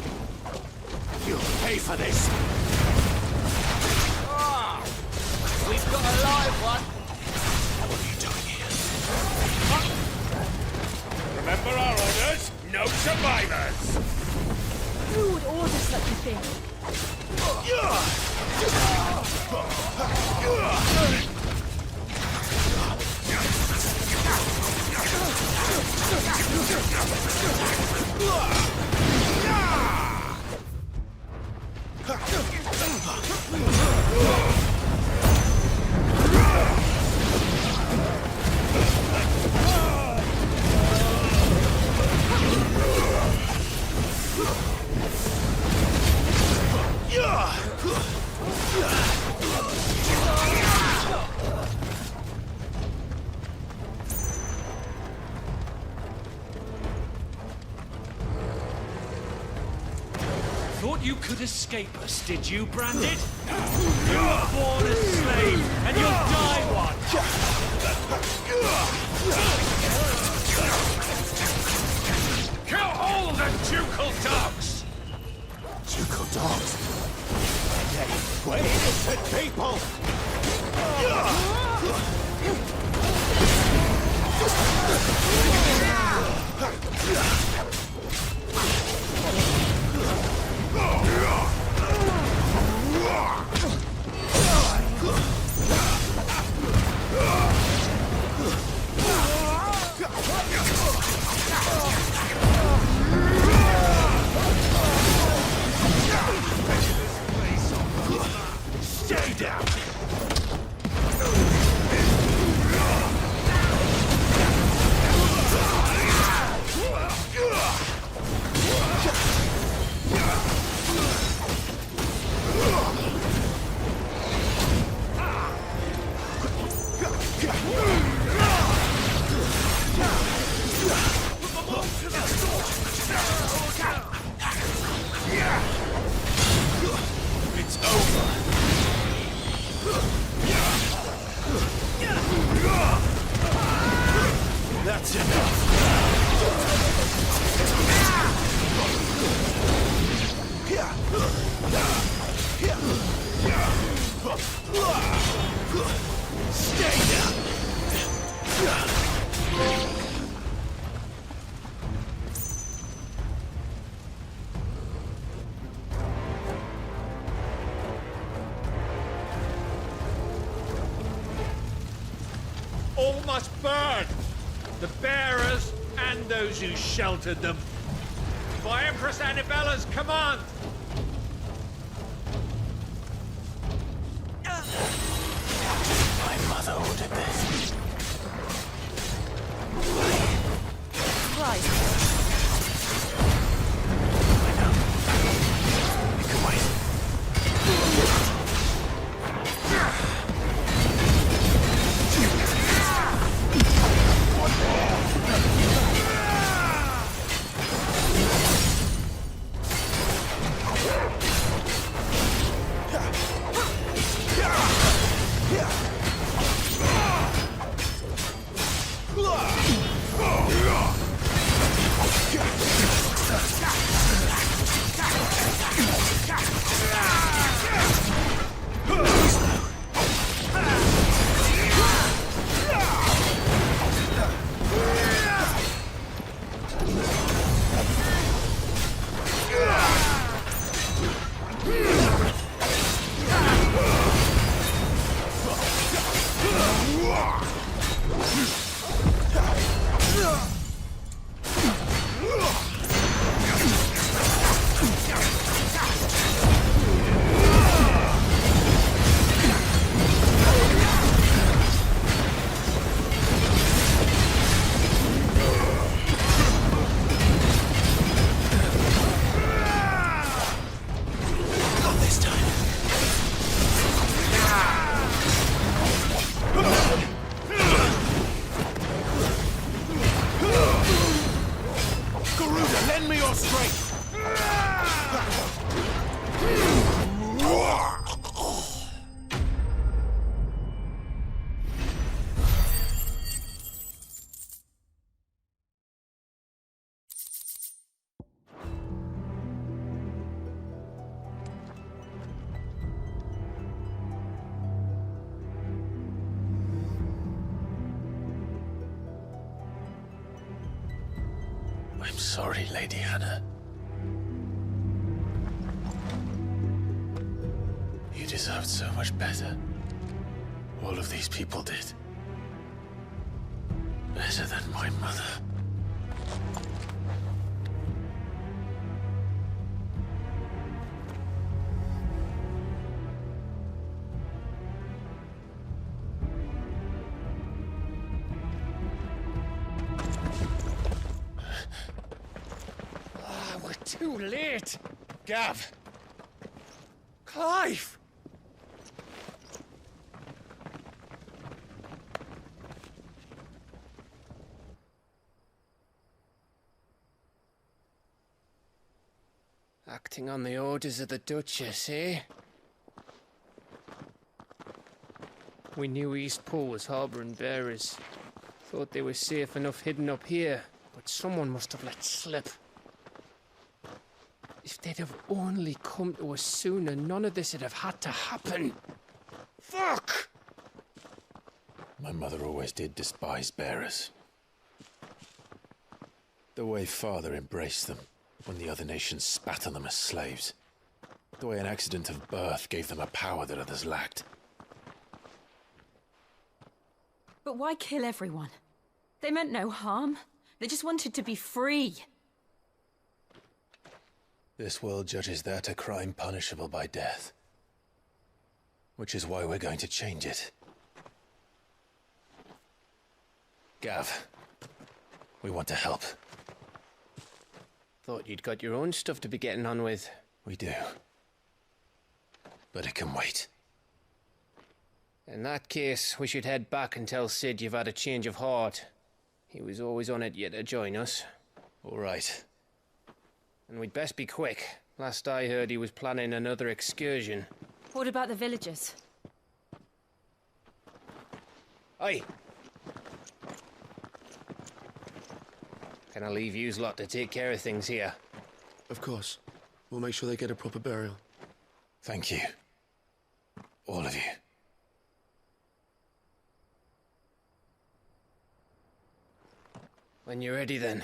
You'll pay for this. Ah! We've got a live one. What are you doing here? Remember our orders? No survivors! Who would order such a thing? Thought you could escape us, did you, Branded? You were born a slave, and you'll die one! Kill all the ducal dogs! Ducal dogs? We're innocent people! Stay down! It's over! That's enough! Stay down! All must burn! The bearers and those who sheltered them. By Empress Annabella's command! My mother ordered this. Christ. I know. We can wait. I'm sorry, Lady Hannah. You deserved so much better. All of these people did. Better than my mother. We're too late. Gav. Clive. Acting on the orders of the Duchess, eh? We knew Eastpool was harbouring bearers. Thought they were safe enough hidden up here, but someone must have let slip. If they'd have only come to us sooner, none of this would have had to happen. Fuck! My mother always did despise bearers. The way Father embraced them when the other nations spat on them as slaves. The way an accident of birth gave them a power that others lacked. But why kill everyone? They meant no harm. They just wanted to be free. This world judges that a crime punishable by death. Which is why we're going to change it. Gav, we want to help. Thought you'd got your own stuff to be getting on with. We do. But it can wait. In that case, we should head back and tell Sid you've had a change of heart. He was always on it yet to join us. All right. And we'd best be quick. Last I heard, he was planning another excursion. What about the villagers? Aye. Can I leave yous lot to take care of things here? Of course. We'll make sure they get a proper burial. Thank you. All of you. When you're ready, then.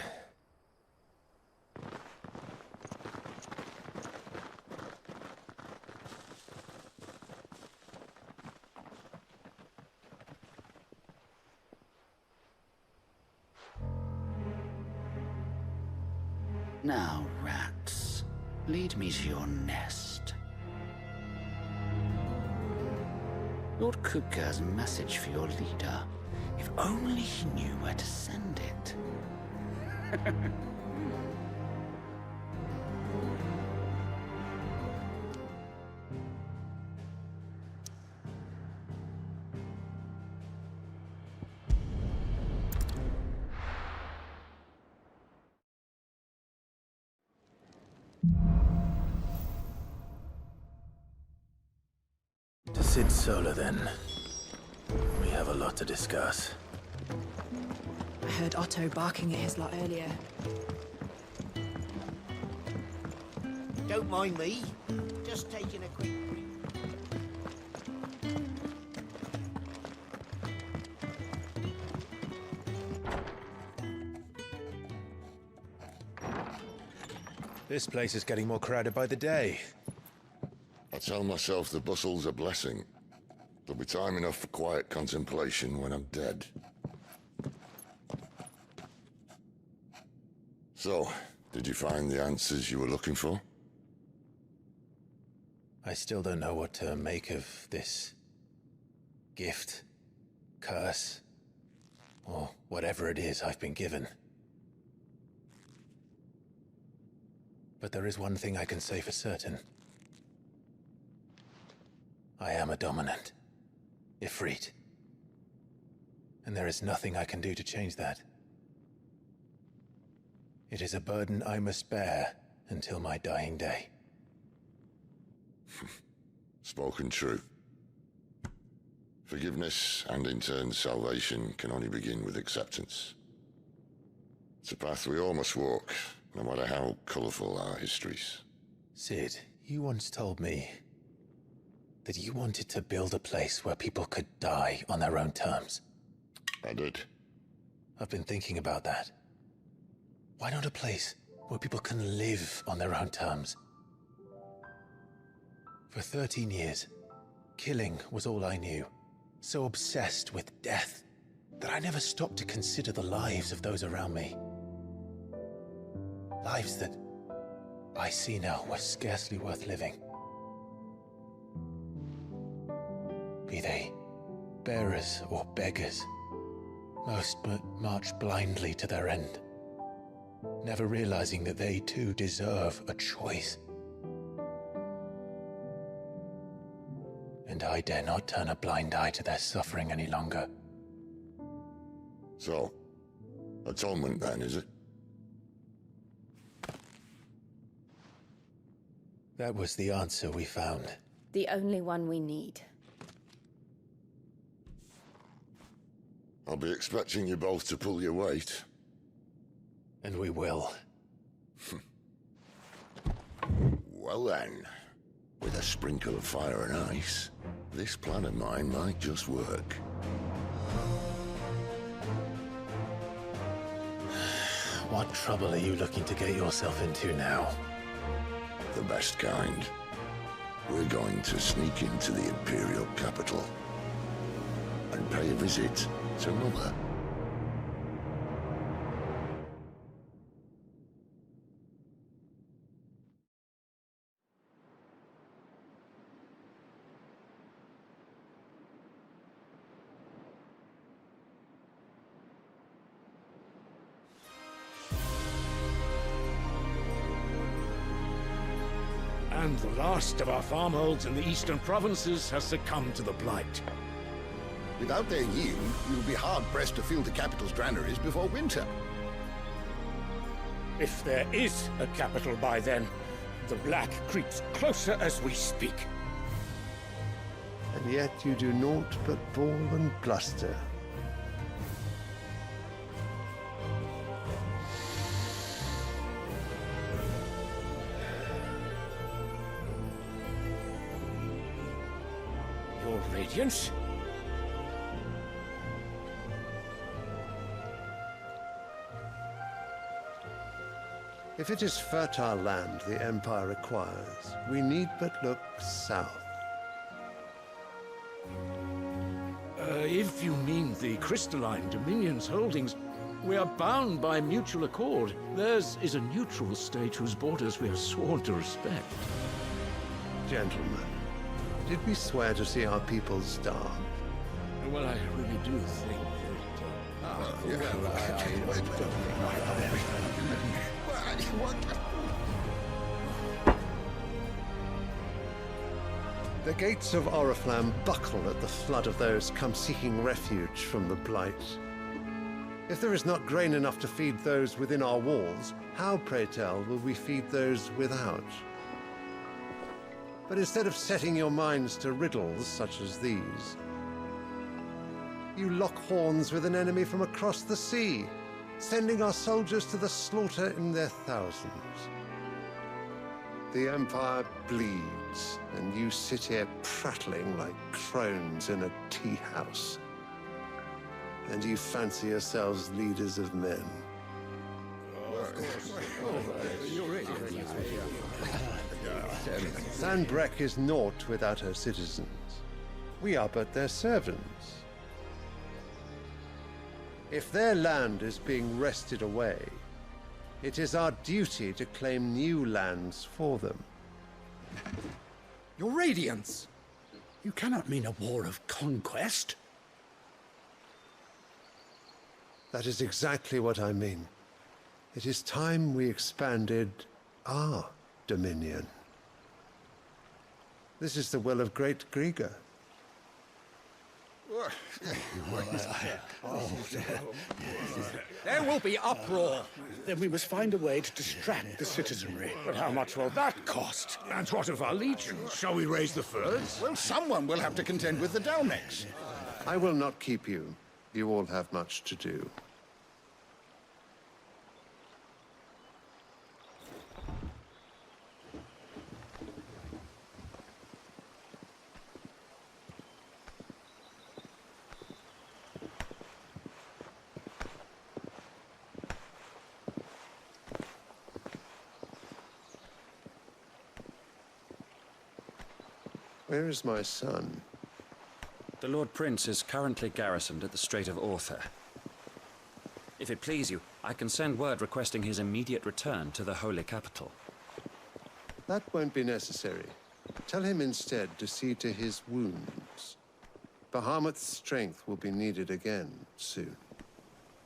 Now, rats, lead me to your nest. Lord Kupka has a message for your leader. If only he knew where to send it. To Sid Solar, then. We have a lot to discuss. I heard Otto barking at his lot earlier. Don't mind me. Just taking a quick break. This place is getting more crowded by the day. I tell myself the bustle's a blessing. There'll be time enough for quiet contemplation when I'm dead. So, did you find the answers you were looking for? I still don't know what to make of this gift, curse, or whatever it is I've been given. But there is one thing I can say for certain. I am a dominant, Ifrit. And there is nothing I can do to change that. It is a burden I must bear until my dying day. Spoken true. Forgiveness, and in turn salvation, can only begin with acceptance. It's a path we all must walk, no matter how colourful our histories. Sid, you once told me that you wanted to build a place where people could die on their own terms. I did. I've been thinking about that. Why not a place where people can live on their own terms? For 13 years, killing was all I knew. So obsessed with death that I never stopped to consider the lives of those around me. Lives that I see now were scarcely worth living. Be they bearers or beggars, most but march blindly to their end, never realizing that they too deserve a choice. And I dare not turn a blind eye to their suffering any longer. So, atonement then, is it? That was the answer we found. The only one we need. I'll be expecting you both to pull your weight. And we will. Well then, with a sprinkle of fire and ice, this plan of mine might just work. What trouble are you looking to get yourself into now? The best kind. We're going to sneak into the Imperial capital and pay a visit to Mother. And the last of our farmholds in the eastern provinces has succumbed to the blight. Without their yield, you'll be hard-pressed to fill the capital's granaries before winter. If there is a capital by then, the black creeps closer as we speak. And yet you do naught but bawl and bluster. Your Radiance? If it is fertile land the Empire requires, we need but look south. If you mean the crystalline Dominion's holdings, we are bound by mutual accord. Theirs is a neutral state whose borders we are sworn to respect. Gentlemen, did we swear to see our people starve? Well, I really do think The gates of Oriflamme buckle at the flood of those come seeking refuge from the blight. If there is not grain enough to feed those within our walls, how, pray tell, will we feed those without? But instead of setting your minds to riddles such as these, you lock horns with an enemy from across the sea, sending our soldiers to the slaughter in their thousands. The Empire bleeds, and you sit here prattling like crones in a tea house. And you fancy yourselves leaders of men. Sanbreque is naught without her citizens. We are but their servants. If their land is being wrested away, it is our duty to claim new lands for them. Your Radiance! You cannot mean a war of conquest. That is exactly what I mean. It is time we expanded our dominion. This is the will of great Grieger. There will be uproar. Then we must find a way to distract the citizenry. But how much will that cost? And what of our legions? Shall we raise the furs? Well, someone will have to contend with the Dalmex. I will not keep you. You all have much to do. Where is my son? The Lord Prince is currently garrisoned at the Strait of Arthur. If it please you, I can send word requesting his immediate return to the Holy Capital. That won't be necessary. Tell him instead to see to his wounds. Bahamut's strength will be needed again soon.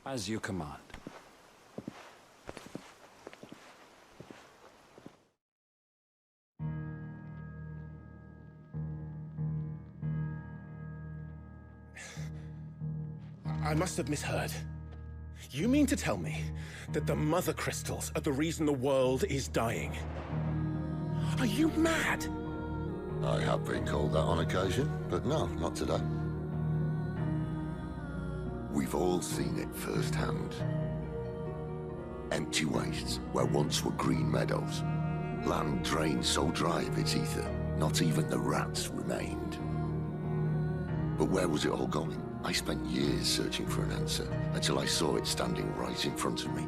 As you command. I must have misheard. You mean to tell me that the Mothercrystals are the reason the world is dying? Are you mad? I have been called that on occasion, but no, not today. We've all seen it firsthand. Empty wastes where once were green meadows. Land drained so dry of its ether, not even the rats remained. But where was it all going? I spent years searching for an answer, until I saw it standing right in front of me.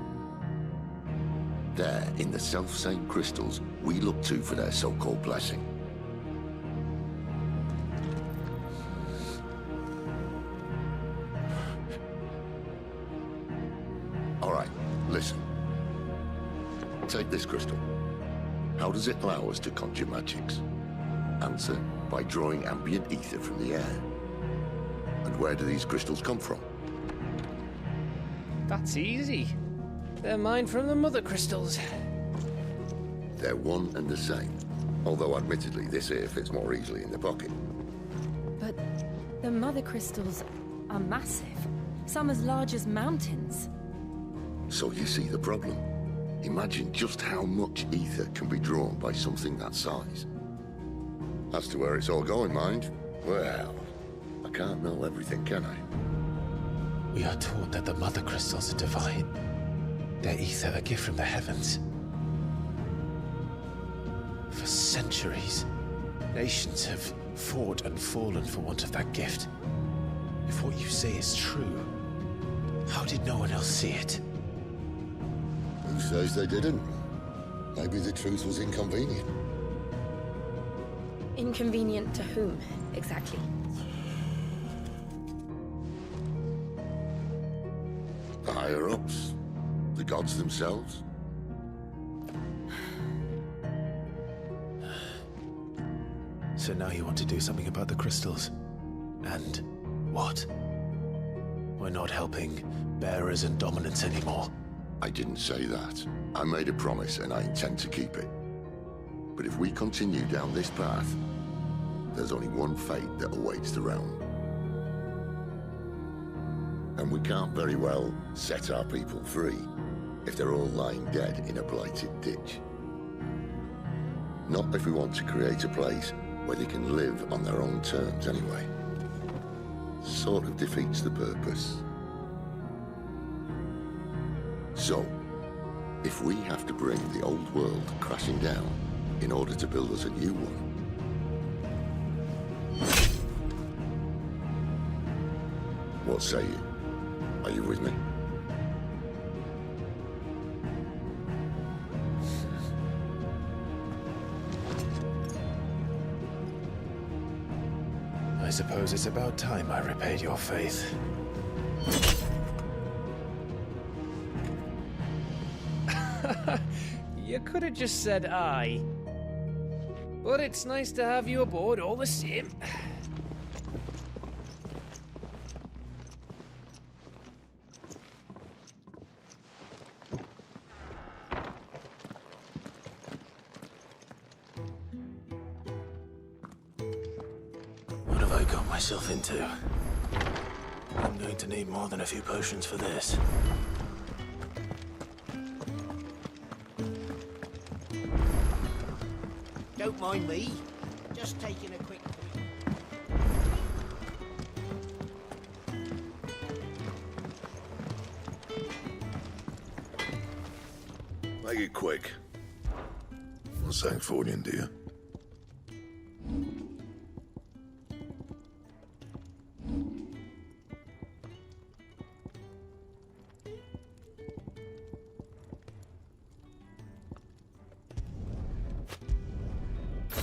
There, in the self-same crystals, we look to for their so-called blessing. All right, listen. Take this crystal. How does it allow us to conjure magics? Answer, by drawing ambient ether from the air. And where do these crystals come from? That's easy. They're mine from the Mothercrystals. They're one and the same. Although admittedly, this here fits more easily in the pocket. But the Mothercrystals are massive. Some as large as mountains. So you see the problem. Imagine just how much ether can be drawn by something that size. As to where it's all going, mind, well, I can't know everything, can I? We are taught that the Mothercrystals are divine. Their ether a gift from the heavens. For centuries, nations have fought and fallen for want of that gift. If what you say is true, how did no one else see it? Who says they didn't? Maybe the truth was inconvenient. Inconvenient to whom, exactly? The higher-ups? The gods themselves? So now you want to do something about the crystals? And what? We're not helping bearers and dominants anymore. I didn't say that. I made a promise and I intend to keep it. But if we continue down this path, there's only one fate that awaits the realm. And we can't very well set our people free if they're all lying dead in a blighted ditch. Not if we want to create a place where they can live on their own terms anyway. Sort of defeats the purpose. So, if we have to bring the old world crashing down in order to build us a new one, what say you? Are you with me? I suppose it's about time I repaid your faith. You could have just said aye. But it's nice to have you aboard all the same. What have I got myself into? I'm going to need more than a few potions for this. Don't mind me. Just taking a quick peek. Make it quick. Not Sancfordian, do you?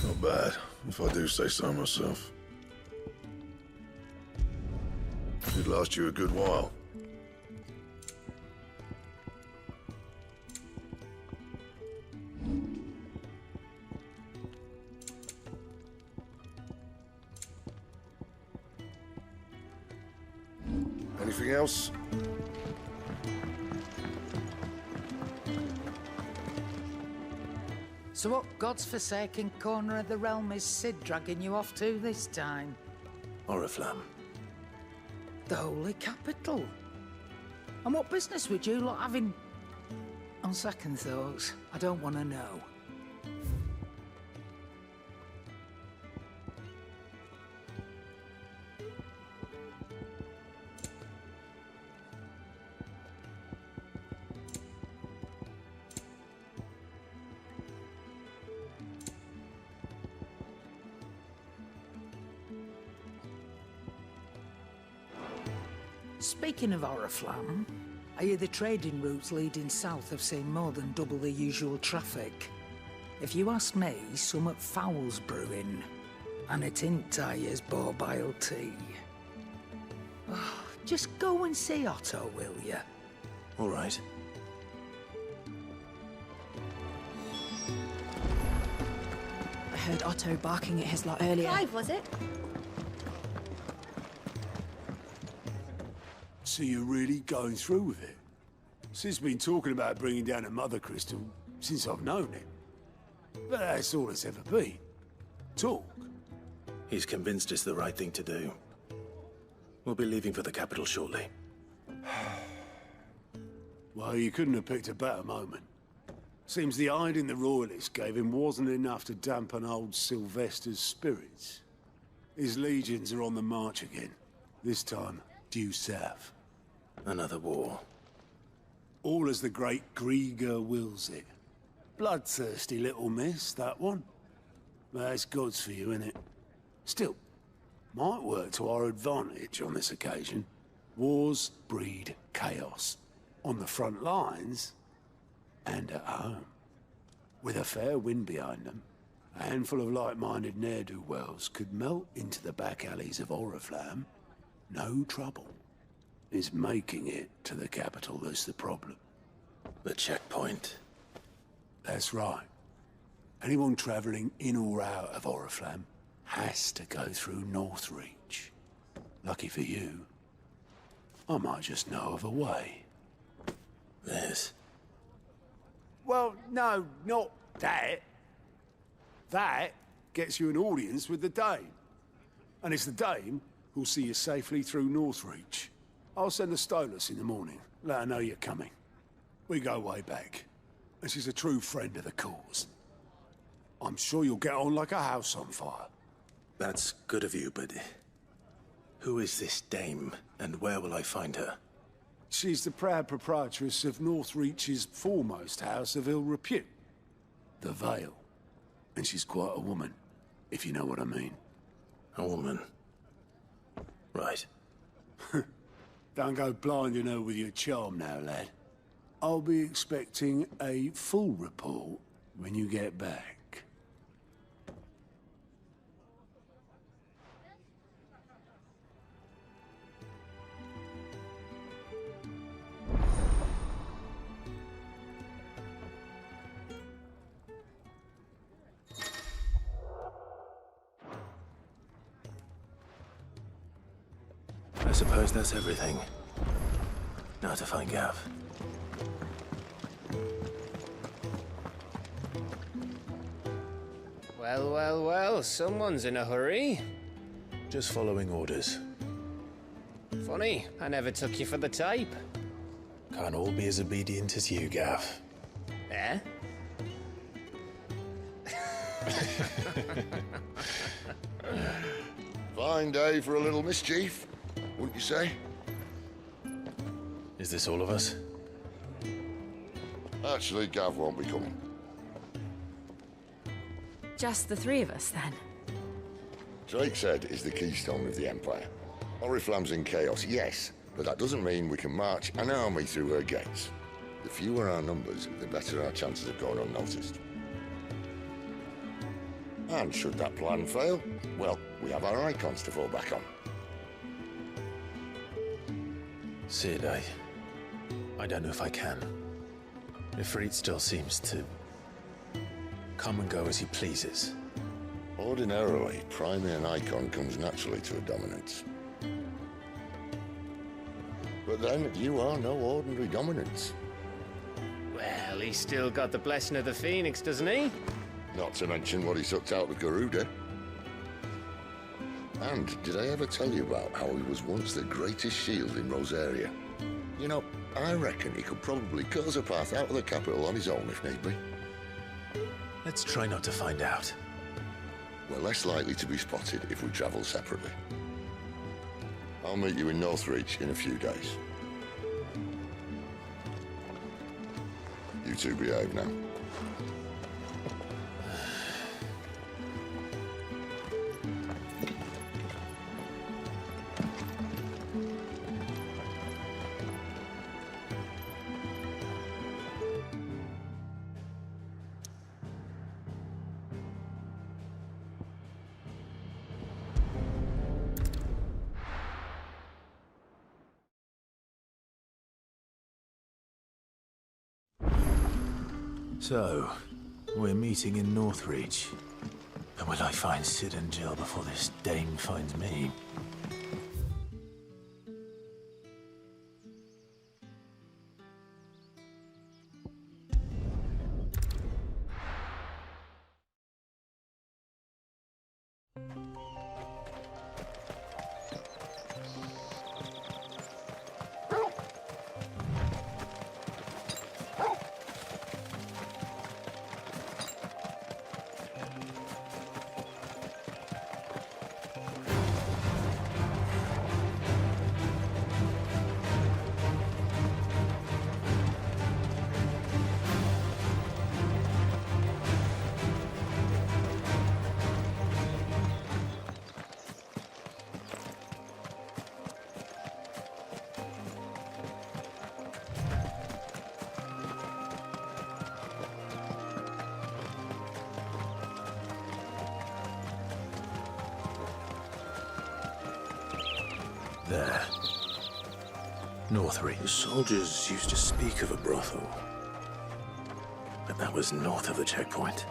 Not bad. If if I do say so myself. Should last you a good while. Anything else? So what God's forsaken corner of the realm is Cid dragging you off to this time? Oriflamme. The holy capital. And what business would you lot having? On second thoughts, I don't want to know. Speaking of Oriflamme, I hear the trading routes leading south have seen more than double the usual traffic. If you ask me, somewhat foul's brewing, and it ain't Tyre's borbile tea. Oh, just go and see Otto, will you? All right. I heard Otto barking at his lot earlier. Clive, was it? So you're really going through with it? Sid's been talking about bringing down a Mothercrystal since I've known him. But that's all it's ever been. Talk. He's convinced it's the right thing to do. We'll be leaving for the capital shortly. Well, you couldn't have picked a better moment. Seems the hiding the Royalists gave him wasn't enough to dampen old Sylvester's spirits. His legions are on the march again. This time, due south. Another war. All as the great Grieger wills it. Bloodthirsty little miss, that one. That's God's for you, innit? Still, might work to our advantage on this occasion. Wars breed chaos. On the front lines, and at home. With a fair wind behind them, a handful of like-minded ne'er-do-wells could melt into the back alleys of Oriflamme. No trouble. It's making it to the capital that's the problem. The checkpoint. That's right. Anyone travelling in or out of Oriflamme has to go through Northreach. Lucky for you, I might just know of a way. This? Well, no, not that. That gets you an audience with the Dame. And it's the Dame who'll see you safely through Northreach. I'll send a Stolas in the morning. Let her know you're coming. We go way back. And she's a true friend of the cause. I'm sure you'll get on like a house on fire. That's good of you, but... who is this Dame, and where will I find her? She's the proud proprietress of Northreach's foremost house of ill repute. The Vale. And she's quite a woman, if you know what I mean. A woman? Right. Don't go blinding her with your charm now, lad. I'll be expecting a full report when you get back. I suppose that's everything. Now to find Gav. Well, well, well, someone's in a hurry. Just following orders. Funny, I never took you for the type. Can't all be as obedient as you, Gav. Eh? Fine day for a little mischief, wouldn't you say? Is this all of us? Actually, Gav won't be coming. Just the three of us, then? Drakeshead is the keystone of the Empire. Oriflamme's in chaos, yes, but that doesn't mean we can march an army through her gates. The fewer our numbers, the better our chances of going unnoticed. And should that plan fail, well, we have our icons to fall back on. Sid, I don't know if I can. Ifrit still seems to come and go as he pleases. Ordinarily, priming an icon comes naturally to a dominance. But then, you are no ordinary dominance. Well, he's still got the blessing of the Phoenix, doesn't he? Not to mention what he sucked out of Garuda. And did I ever tell you about how he was once the greatest shield in Rosaria? You know, I reckon he could probably cut us a path out of the capital on his own if need be. Let's try not to find out. We're less likely to be spotted if we travel separately. I'll meet you in Northreach in a few days. You two behave now. So, we're meeting in Northreach. And will I find Sid and Jill before this dame finds me? There. Northreach. The soldiers used to speak of a brothel. But that was north of the checkpoint.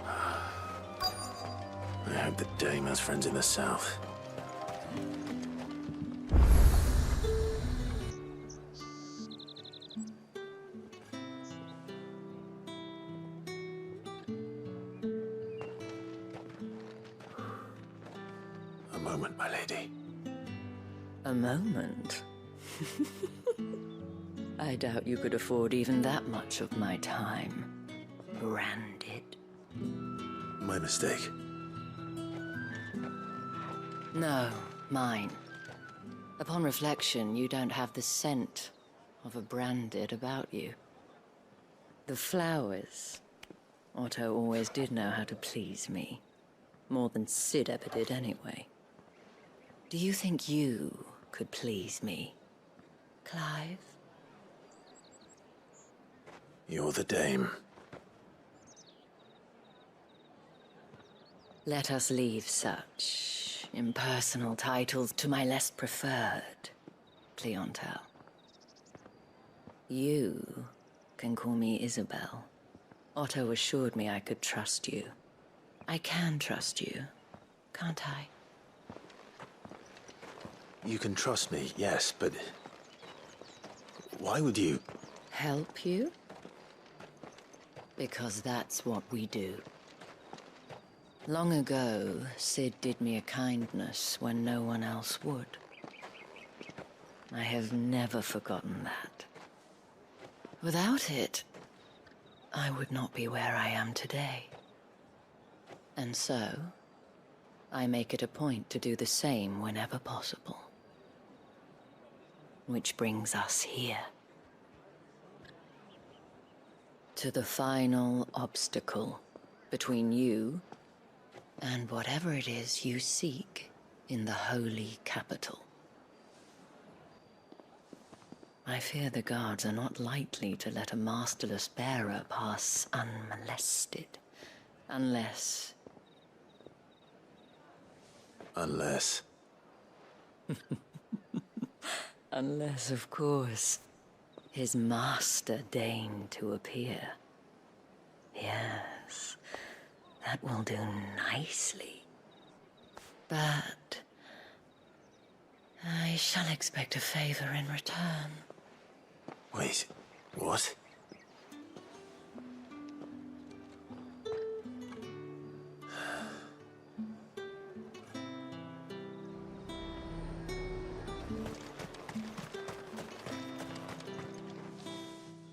I hope the dame has friends in the south. A moment, my lady. A moment? I doubt you could afford even that much of my time. Branded. My mistake. No, mine. Upon reflection, you don't have the scent of a branded about you. The flowers. Otto always did know how to please me. More than Sid ever did anyway. Do you think you could please me, Clive? You're the dame. Let us leave such impersonal titles to my less preferred clientele. You can call me Isabel. Otto assured me I could trust you. I can trust you, can't I? You can trust me, yes, but why would you? Help you? Because that's what we do. Long ago, Sid did me a kindness when no one else would. I have never forgotten that. Without it, I would not be where I am today. And so, I make it a point to do the same whenever possible. Which brings us here. To the final obstacle between you and whatever it is you seek in the holy capital. I fear the guards are not likely to let a masterless bearer pass unmolested Unless... Unless... Unless, of course, his master deigned to appear. Yes, that will do nicely. But... I shall expect a favor in return. Wait, what?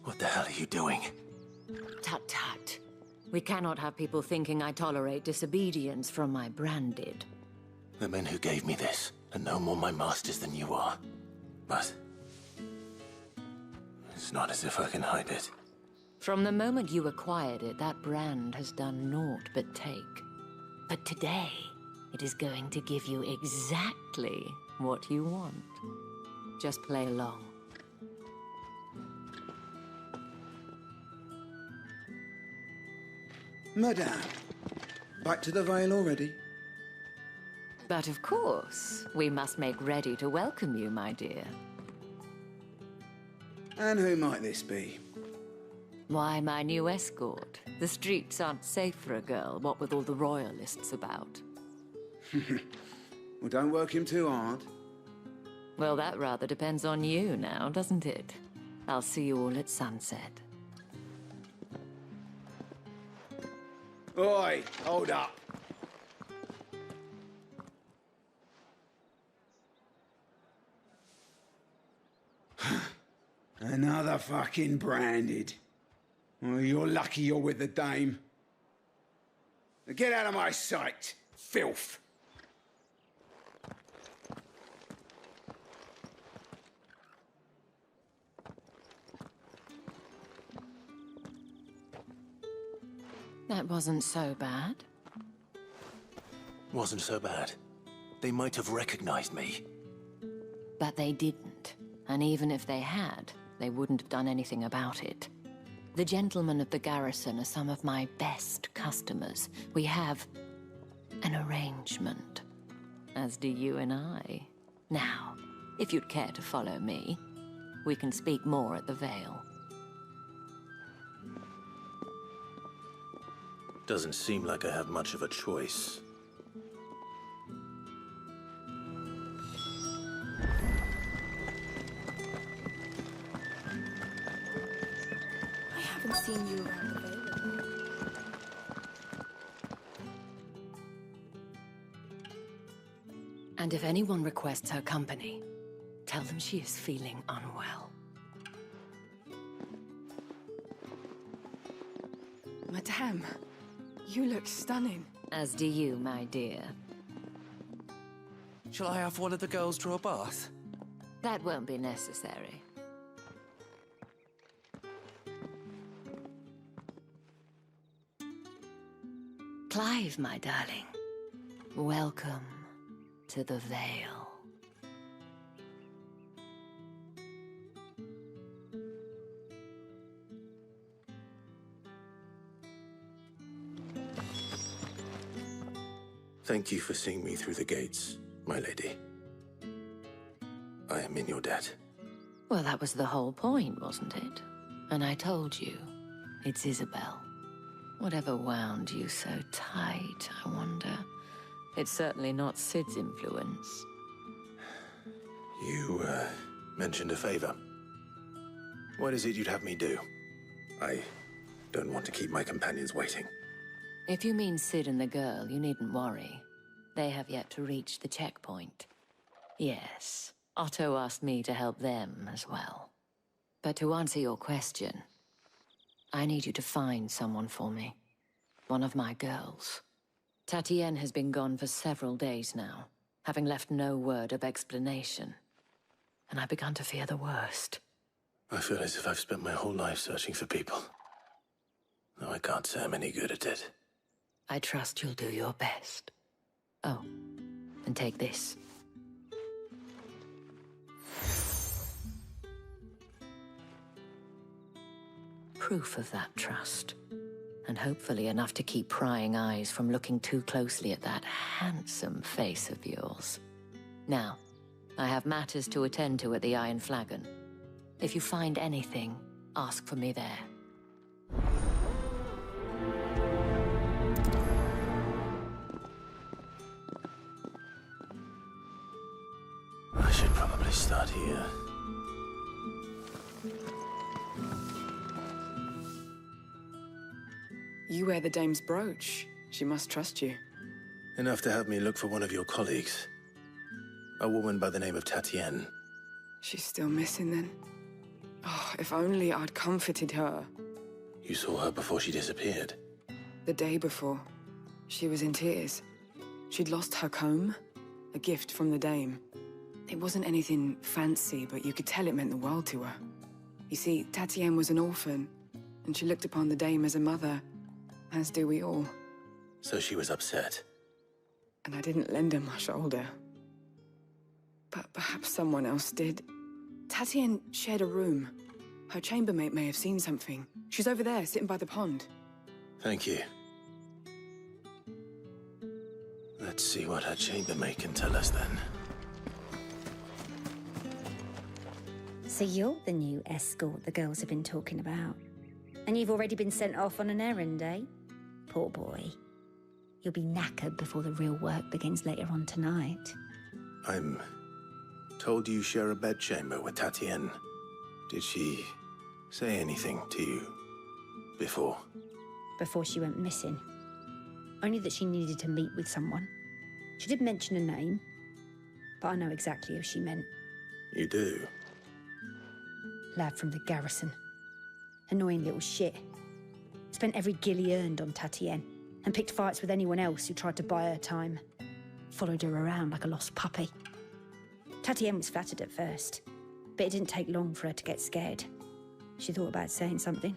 What the hell are you doing? Tut tut. We cannot have people thinking I tolerate disobedience from my branded. The men who gave me this are no more my masters than you are. But... it's not as if I can hide it. From the moment you acquired it, that brand has done naught but take. But today, it is going to give you exactly what you want. Just play along. Madame, back to the Vale already? But of course, we must make ready to welcome you, my dear. And who might this be? Why, my new escort. The streets aren't safe for a girl, what with all the royalists about. Well, don't work him too hard. Well, that rather depends on you now, doesn't it? I'll see you all at sunset. Oi, hold up. Another fucking branded. Well, you're lucky you're with the dame. Now get out of my sight, filth. That wasn't so bad. Wasn't so bad. They might have recognized me. But they didn't. And even if they had, they wouldn't have done anything about it. The gentlemen of the garrison are some of my best customers. We have an arrangement, as do you and I. Now, if you'd care to follow me, we can speak more at the Vale. Doesn't seem like I have much of a choice. I haven't seen you around the Vale. And if anyone requests her company, tell them she is feeling unwell. Madame, you look stunning. As do you, my dear. Shall I have one of the girls draw a bath? That won't be necessary. Clive, my darling. Welcome to the Vale. Thank you for seeing me through the gates, my lady. I am in your debt. Well, that was the whole point, wasn't it? And I told you, it's Isabel. Whatever wound you so tight, I wonder. It's certainly not Sid's influence. You, mentioned a favor. What is it you'd have me do? I don't want to keep my companions waiting. If you mean Sid and the girl, you needn't worry. They have yet to reach the checkpoint. Yes, Otto asked me to help them as well. But to answer your question, I need you to find someone for me. One of my girls. Tatienne has been gone for several days now, having left no word of explanation. And I've begun to fear the worst. I feel as if I've spent my whole life searching for people. Though I can't say I'm any good at it. I trust you'll do your best. Oh, and take this. Proof of that trust. and hopefully enough to keep prying eyes from looking too closely at that handsome face of yours. Now, I have matters to attend to at the Iron Flagon. If you find anything, ask for me there. I should probably start here. You wear the dame's brooch. She must trust you. Enough to have me look for one of your colleagues. A woman by the name of Tatienne. She's still missing then. Oh, if only I'd comforted her. You saw her before she disappeared? The day before. She was in tears. She'd lost her comb, a gift from the dame. It wasn't anything fancy, but you could tell it meant the world to her. You see, Tatienne was an orphan, and she looked upon the dame as a mother, as do we all. So she was upset. And I didn't lend her my shoulder. But perhaps someone else did. Tatienne shared a room. Her chambermaid may have seen something. She's over there, sitting by the pond. Thank you. Let's see what her chambermaid can tell us then. So you're the new escort the girls have been talking about. And you've already been sent off on an errand, eh? Poor boy. You'll be knackered before the real work begins later on tonight. I'm told you share a bedchamber with Tatienne. Did she say anything to you before? Before she went missing. Only that she needed to meet with someone. She did mention a name, but I know exactly who she meant. You do? Lad from the garrison. Annoying little shit. Spent every gil he earned on Tatienne, and picked fights with anyone else who tried to buy her time. Followed her around like a lost puppy. Tatienne was flattered at first, but it didn't take long for her to get scared. She thought about saying something.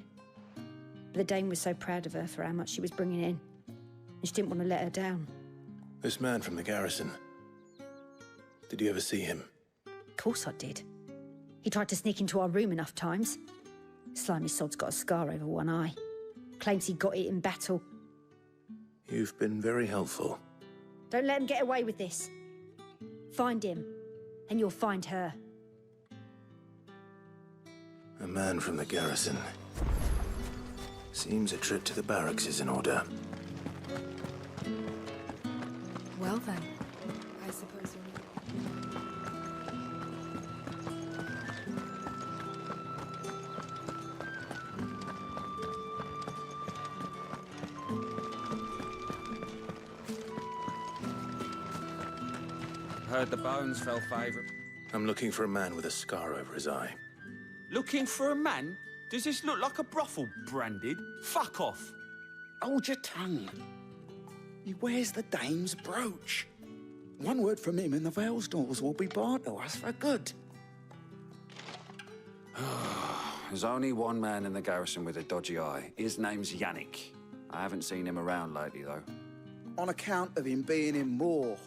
But the dame was so proud of her for how much she was bringing in, and she didn't want to let her down. This man from the garrison. Did you ever see him? Of course I did. He tried to sneak into our room enough times. Slimy sod's got a scar over one eye. Claims he got it in battle. You've been very helpful. Don't let him get away with this. Find him, and you'll find her. A man from the garrison. Seems a trip to the barracks is in order. Well then, I suppose you're... Heard the bones fell favourite. I'm looking for a man with a scar over his eye. Looking for a man? Does this look like a brothel, Branded? Fuck off. Hold your tongue. He wears the dame's brooch. One word from him and the Vale's doors will be barred to us for good. There's only one man in the garrison with a dodgy eye. His name's Yannick. I haven't seen him around lately, though. On account of him being in Moor.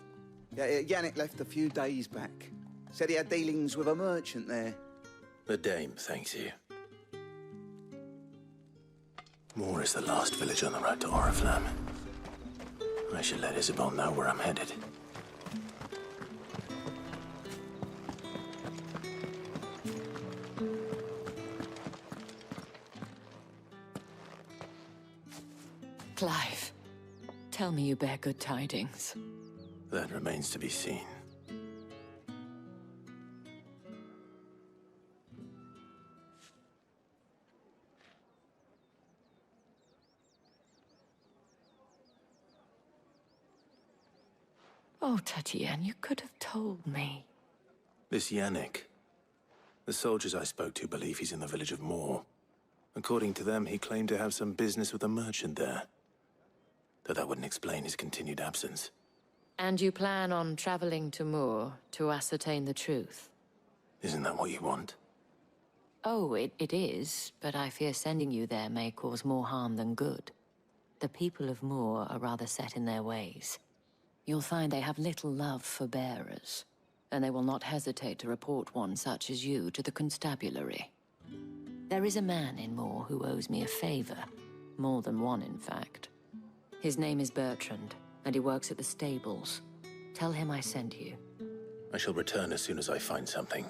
Yeah, Yannick left a few days back. Said he had dealings with a merchant there. The dame thanks you. Moor is the last village on the road to Oriflamme. I should let Isabel know where I'm headed. Clive, tell me you bear good tidings. That remains to be seen. Oh, Tatienne, you could have told me. This Yannick. The soldiers I spoke to believe he's in the village of Moor. According to them, he claimed to have some business with a merchant there. Though that wouldn't explain his continued absence. And you plan on traveling to Moor to ascertain the truth? Isn't that what you want? Oh, it is, but I fear sending you there may cause more harm than good. The people of Moor are rather set in their ways. You'll find they have little love for bearers, and they will not hesitate to report one such as you to the constabulary. There is a man in Moor who owes me a favor, More than one, in fact. His name is Bertrand, and he works at the stables. Tell him I sent you. I shall return as soon as I find something.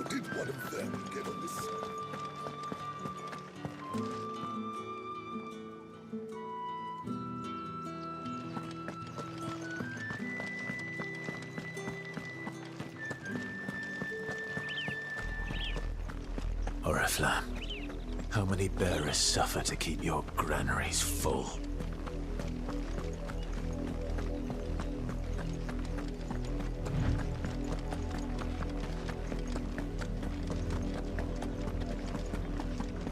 Did one of them get on this? Oriflamme, how many bearers suffer to keep your granaries full?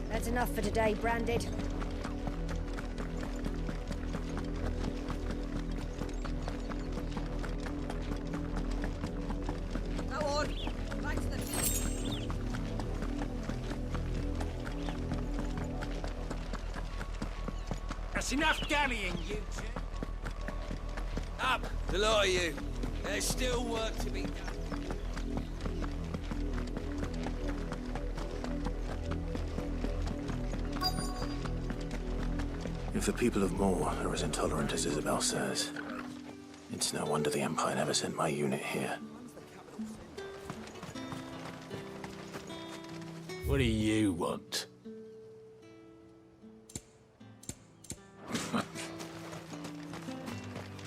That's enough for today, Branded. Go on, back to the feast. That's enough dallying, you two. Up, the lot of you. There's still work to be done. If the people of Moor are as intolerant as Isabel says, it's no wonder the Empire never sent my unit here. What do you want?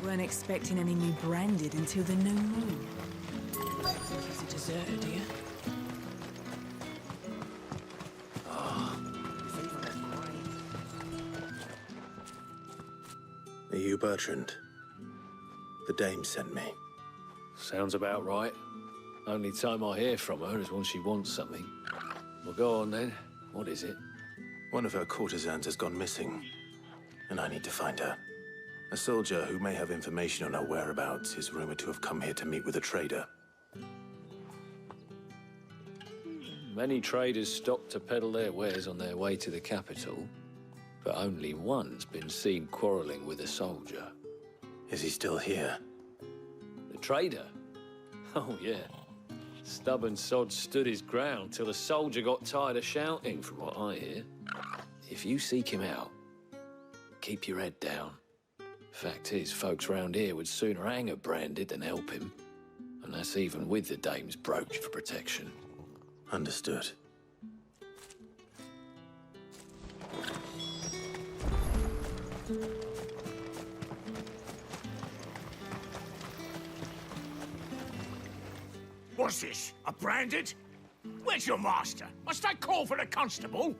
Weren't expecting any new Branded until the new moon. He's a deserter, do you? Are you Bertrand? The dame sent me. Sounds about right. Only time I hear from her is when she wants something. Well, go on then. What is it? One of her courtesans has gone missing, and I need to find her. A soldier who may have information on her whereabouts is rumored to have come here to meet with a trader. Many traders stop to peddle their wares on their way to the capital, but only one's been seen quarreling with a soldier. Is he still here? The trader? Oh, yeah. Stubborn sod stood his ground till the soldier got tired of shouting, from what I hear. If you seek him out, keep your head down. Fact is, folks round here would sooner hang a Branded than help him. And that's even with the dame's brooch for protection. Understood. What's this? A Branded? Where's your master? Must I call for the constable?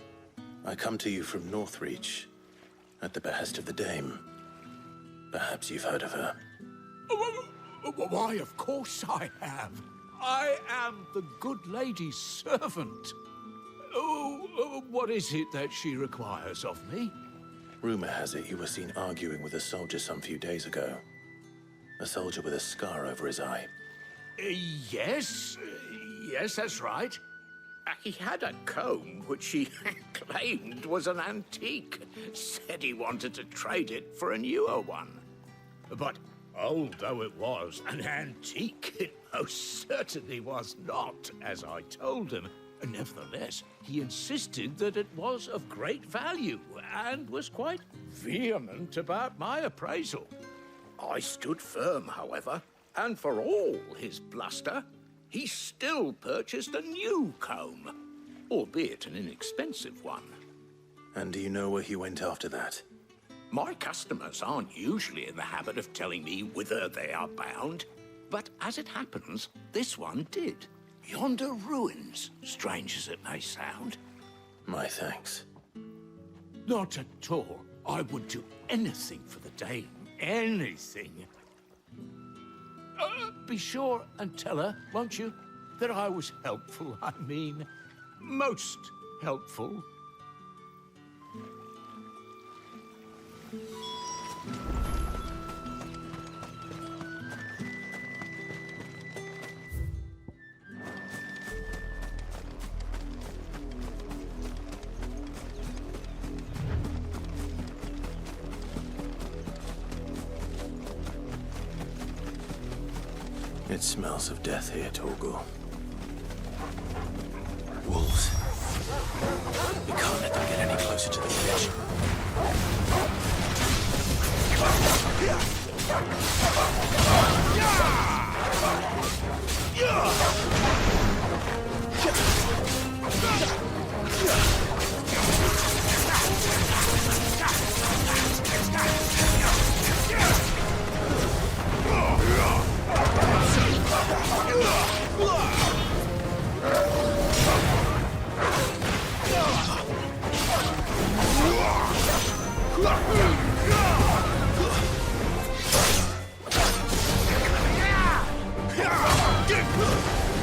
I come to you from Northreach, at the behest of the dame. Perhaps you've heard of her. Why, of course I have. I am the good lady's servant. Oh, what is it that she requires of me? Rumor has it you were seen arguing with a soldier some few days ago. A soldier with a scar over his eye. Yes, that's right. He had a comb which he claimed was an antique. Said he wanted to trade it for a newer one. But old though it was, an antique it most certainly was not, as I told him. Nevertheless, he insisted that it was of great value and was quite vehement about my appraisal. I stood firm, however, and for all his bluster, he still purchased a new comb, albeit an inexpensive one. And do you know where he went after that? My customers aren't usually in the habit of telling me whither they are bound, but as it happens, this one did. Yonder ruins, strange as it may sound. My thanks. Not at all. I would do anything for the dame. Anything. Be sure and tell her, won't you, that I was helpful. I mean, most helpful. It smells of death here, Torgal. Wolves. We can't let them get any closer to the village.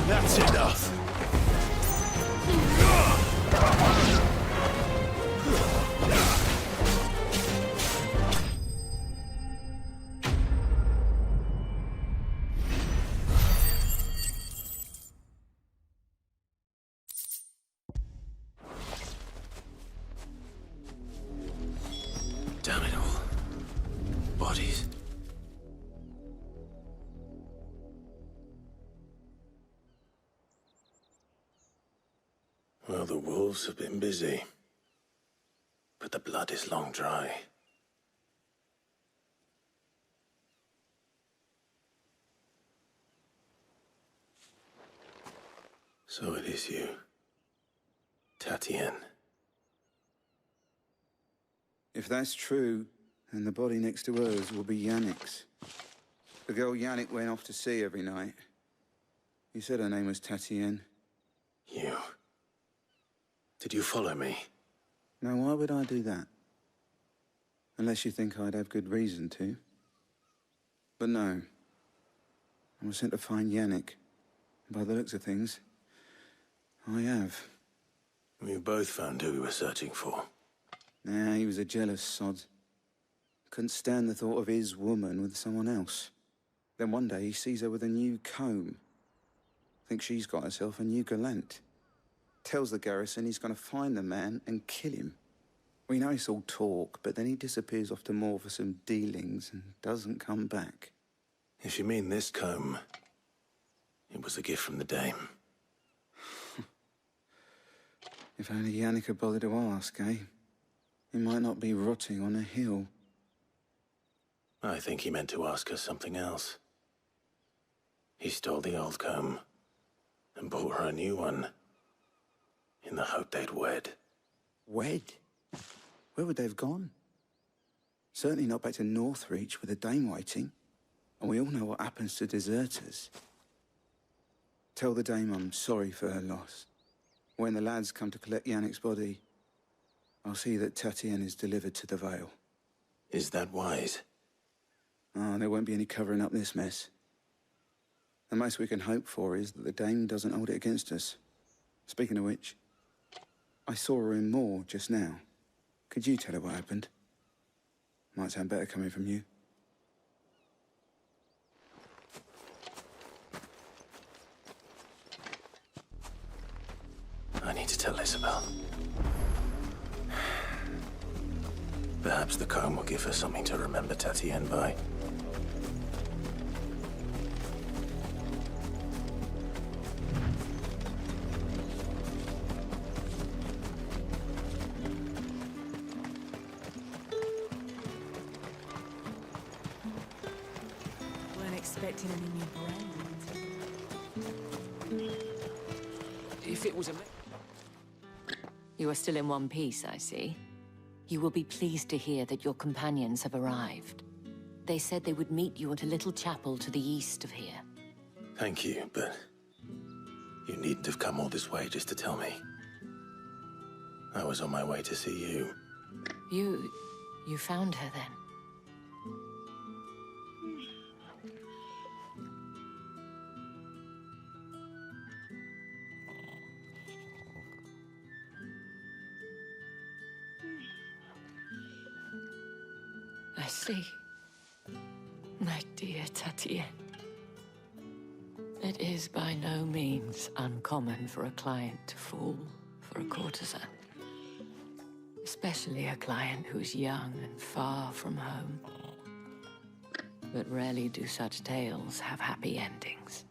That's enough. Damn it all. Bodies. Well, the wolves have been busy. But the blood is long dry. So it is you, Tatienne. If that's true, then the body next to hers will be Yannick's. The girl Yannick went off to sea every night. You said her name was Tatienne. You. Did you follow me? Now, why would I do that? Unless you think I'd have good reason to. But no. I was sent to find Yannick. By the looks of things, I have. We both found who we were searching for. Nah, he was a jealous sod. Couldn't stand the thought of his woman with someone else. Then one day he sees her with a new comb. Thinks she's got herself a new gallant. Tells the garrison he's going to find the man and kill him. We know it's all talk, but then he disappears off to Moor for some dealings and doesn't come back. If you mean this comb, it was a gift from the dame. If only Yannick had bothered to ask, eh? He might not be rotting on a hill. I think he meant to ask her something else. He stole the old comb and bought her a new one in the hope they'd wed. Wed? Where would they have gone? Certainly not back to Northreach with a dame waiting. And we all know what happens to deserters. Tell the dame I'm sorry for her loss. When the lads come to collect Yannick's body, I'll see that Tatienne is delivered to the Vale. Is that wise? Oh, there won't be any covering up this mess. The most we can hope for is that the dame doesn't hold it against us. Speaking of which, I saw her in Moor just now. Could you tell her what happened? Might sound better coming from you. I need to tell Isabel. Perhaps the comb will give her something to remember Tatienne by. Weren't expecting any new brand. If it was a... You are still in one piece, I see. You will be pleased to hear that your companions have arrived. They said they would meet you at a little chapel to the east of here. Thank you, but you needn't have come all this way just to tell me. I was on my way to see you. You found her then? I see. My dear Tatienne. It is by no means uncommon for a client to fall for a courtesan. Especially a client who's young and far from home. But rarely do such tales have happy endings.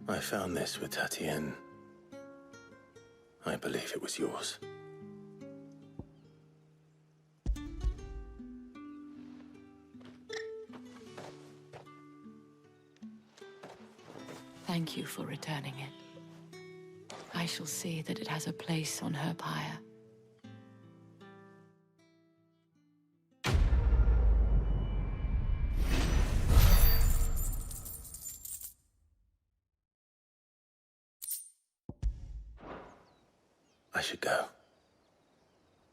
I found this with Tatienne. I believe it was yours. Thank you for returning it. I shall see that it has a place on her pyre. I should go.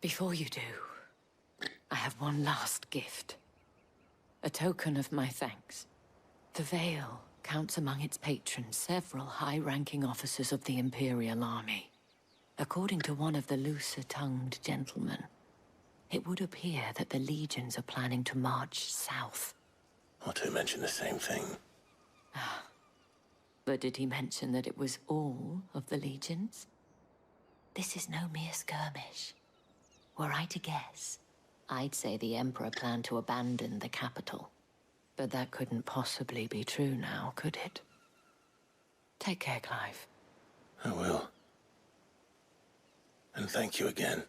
Before you do, I have one last gift. A token of my thanks. The Veil counts among its patrons several high-ranking officers of the Imperial army. According to one of the looser-tongued gentlemen, it would appear that the legions are planning to march south. Otto mentioned the same thing. But did he mention that it was all of the legions? This is no mere skirmish. Were I to guess, I'd say the Emperor planned to abandon the capital. But that couldn't possibly be true now, could it? Take care, Clive. I will. And thank you again.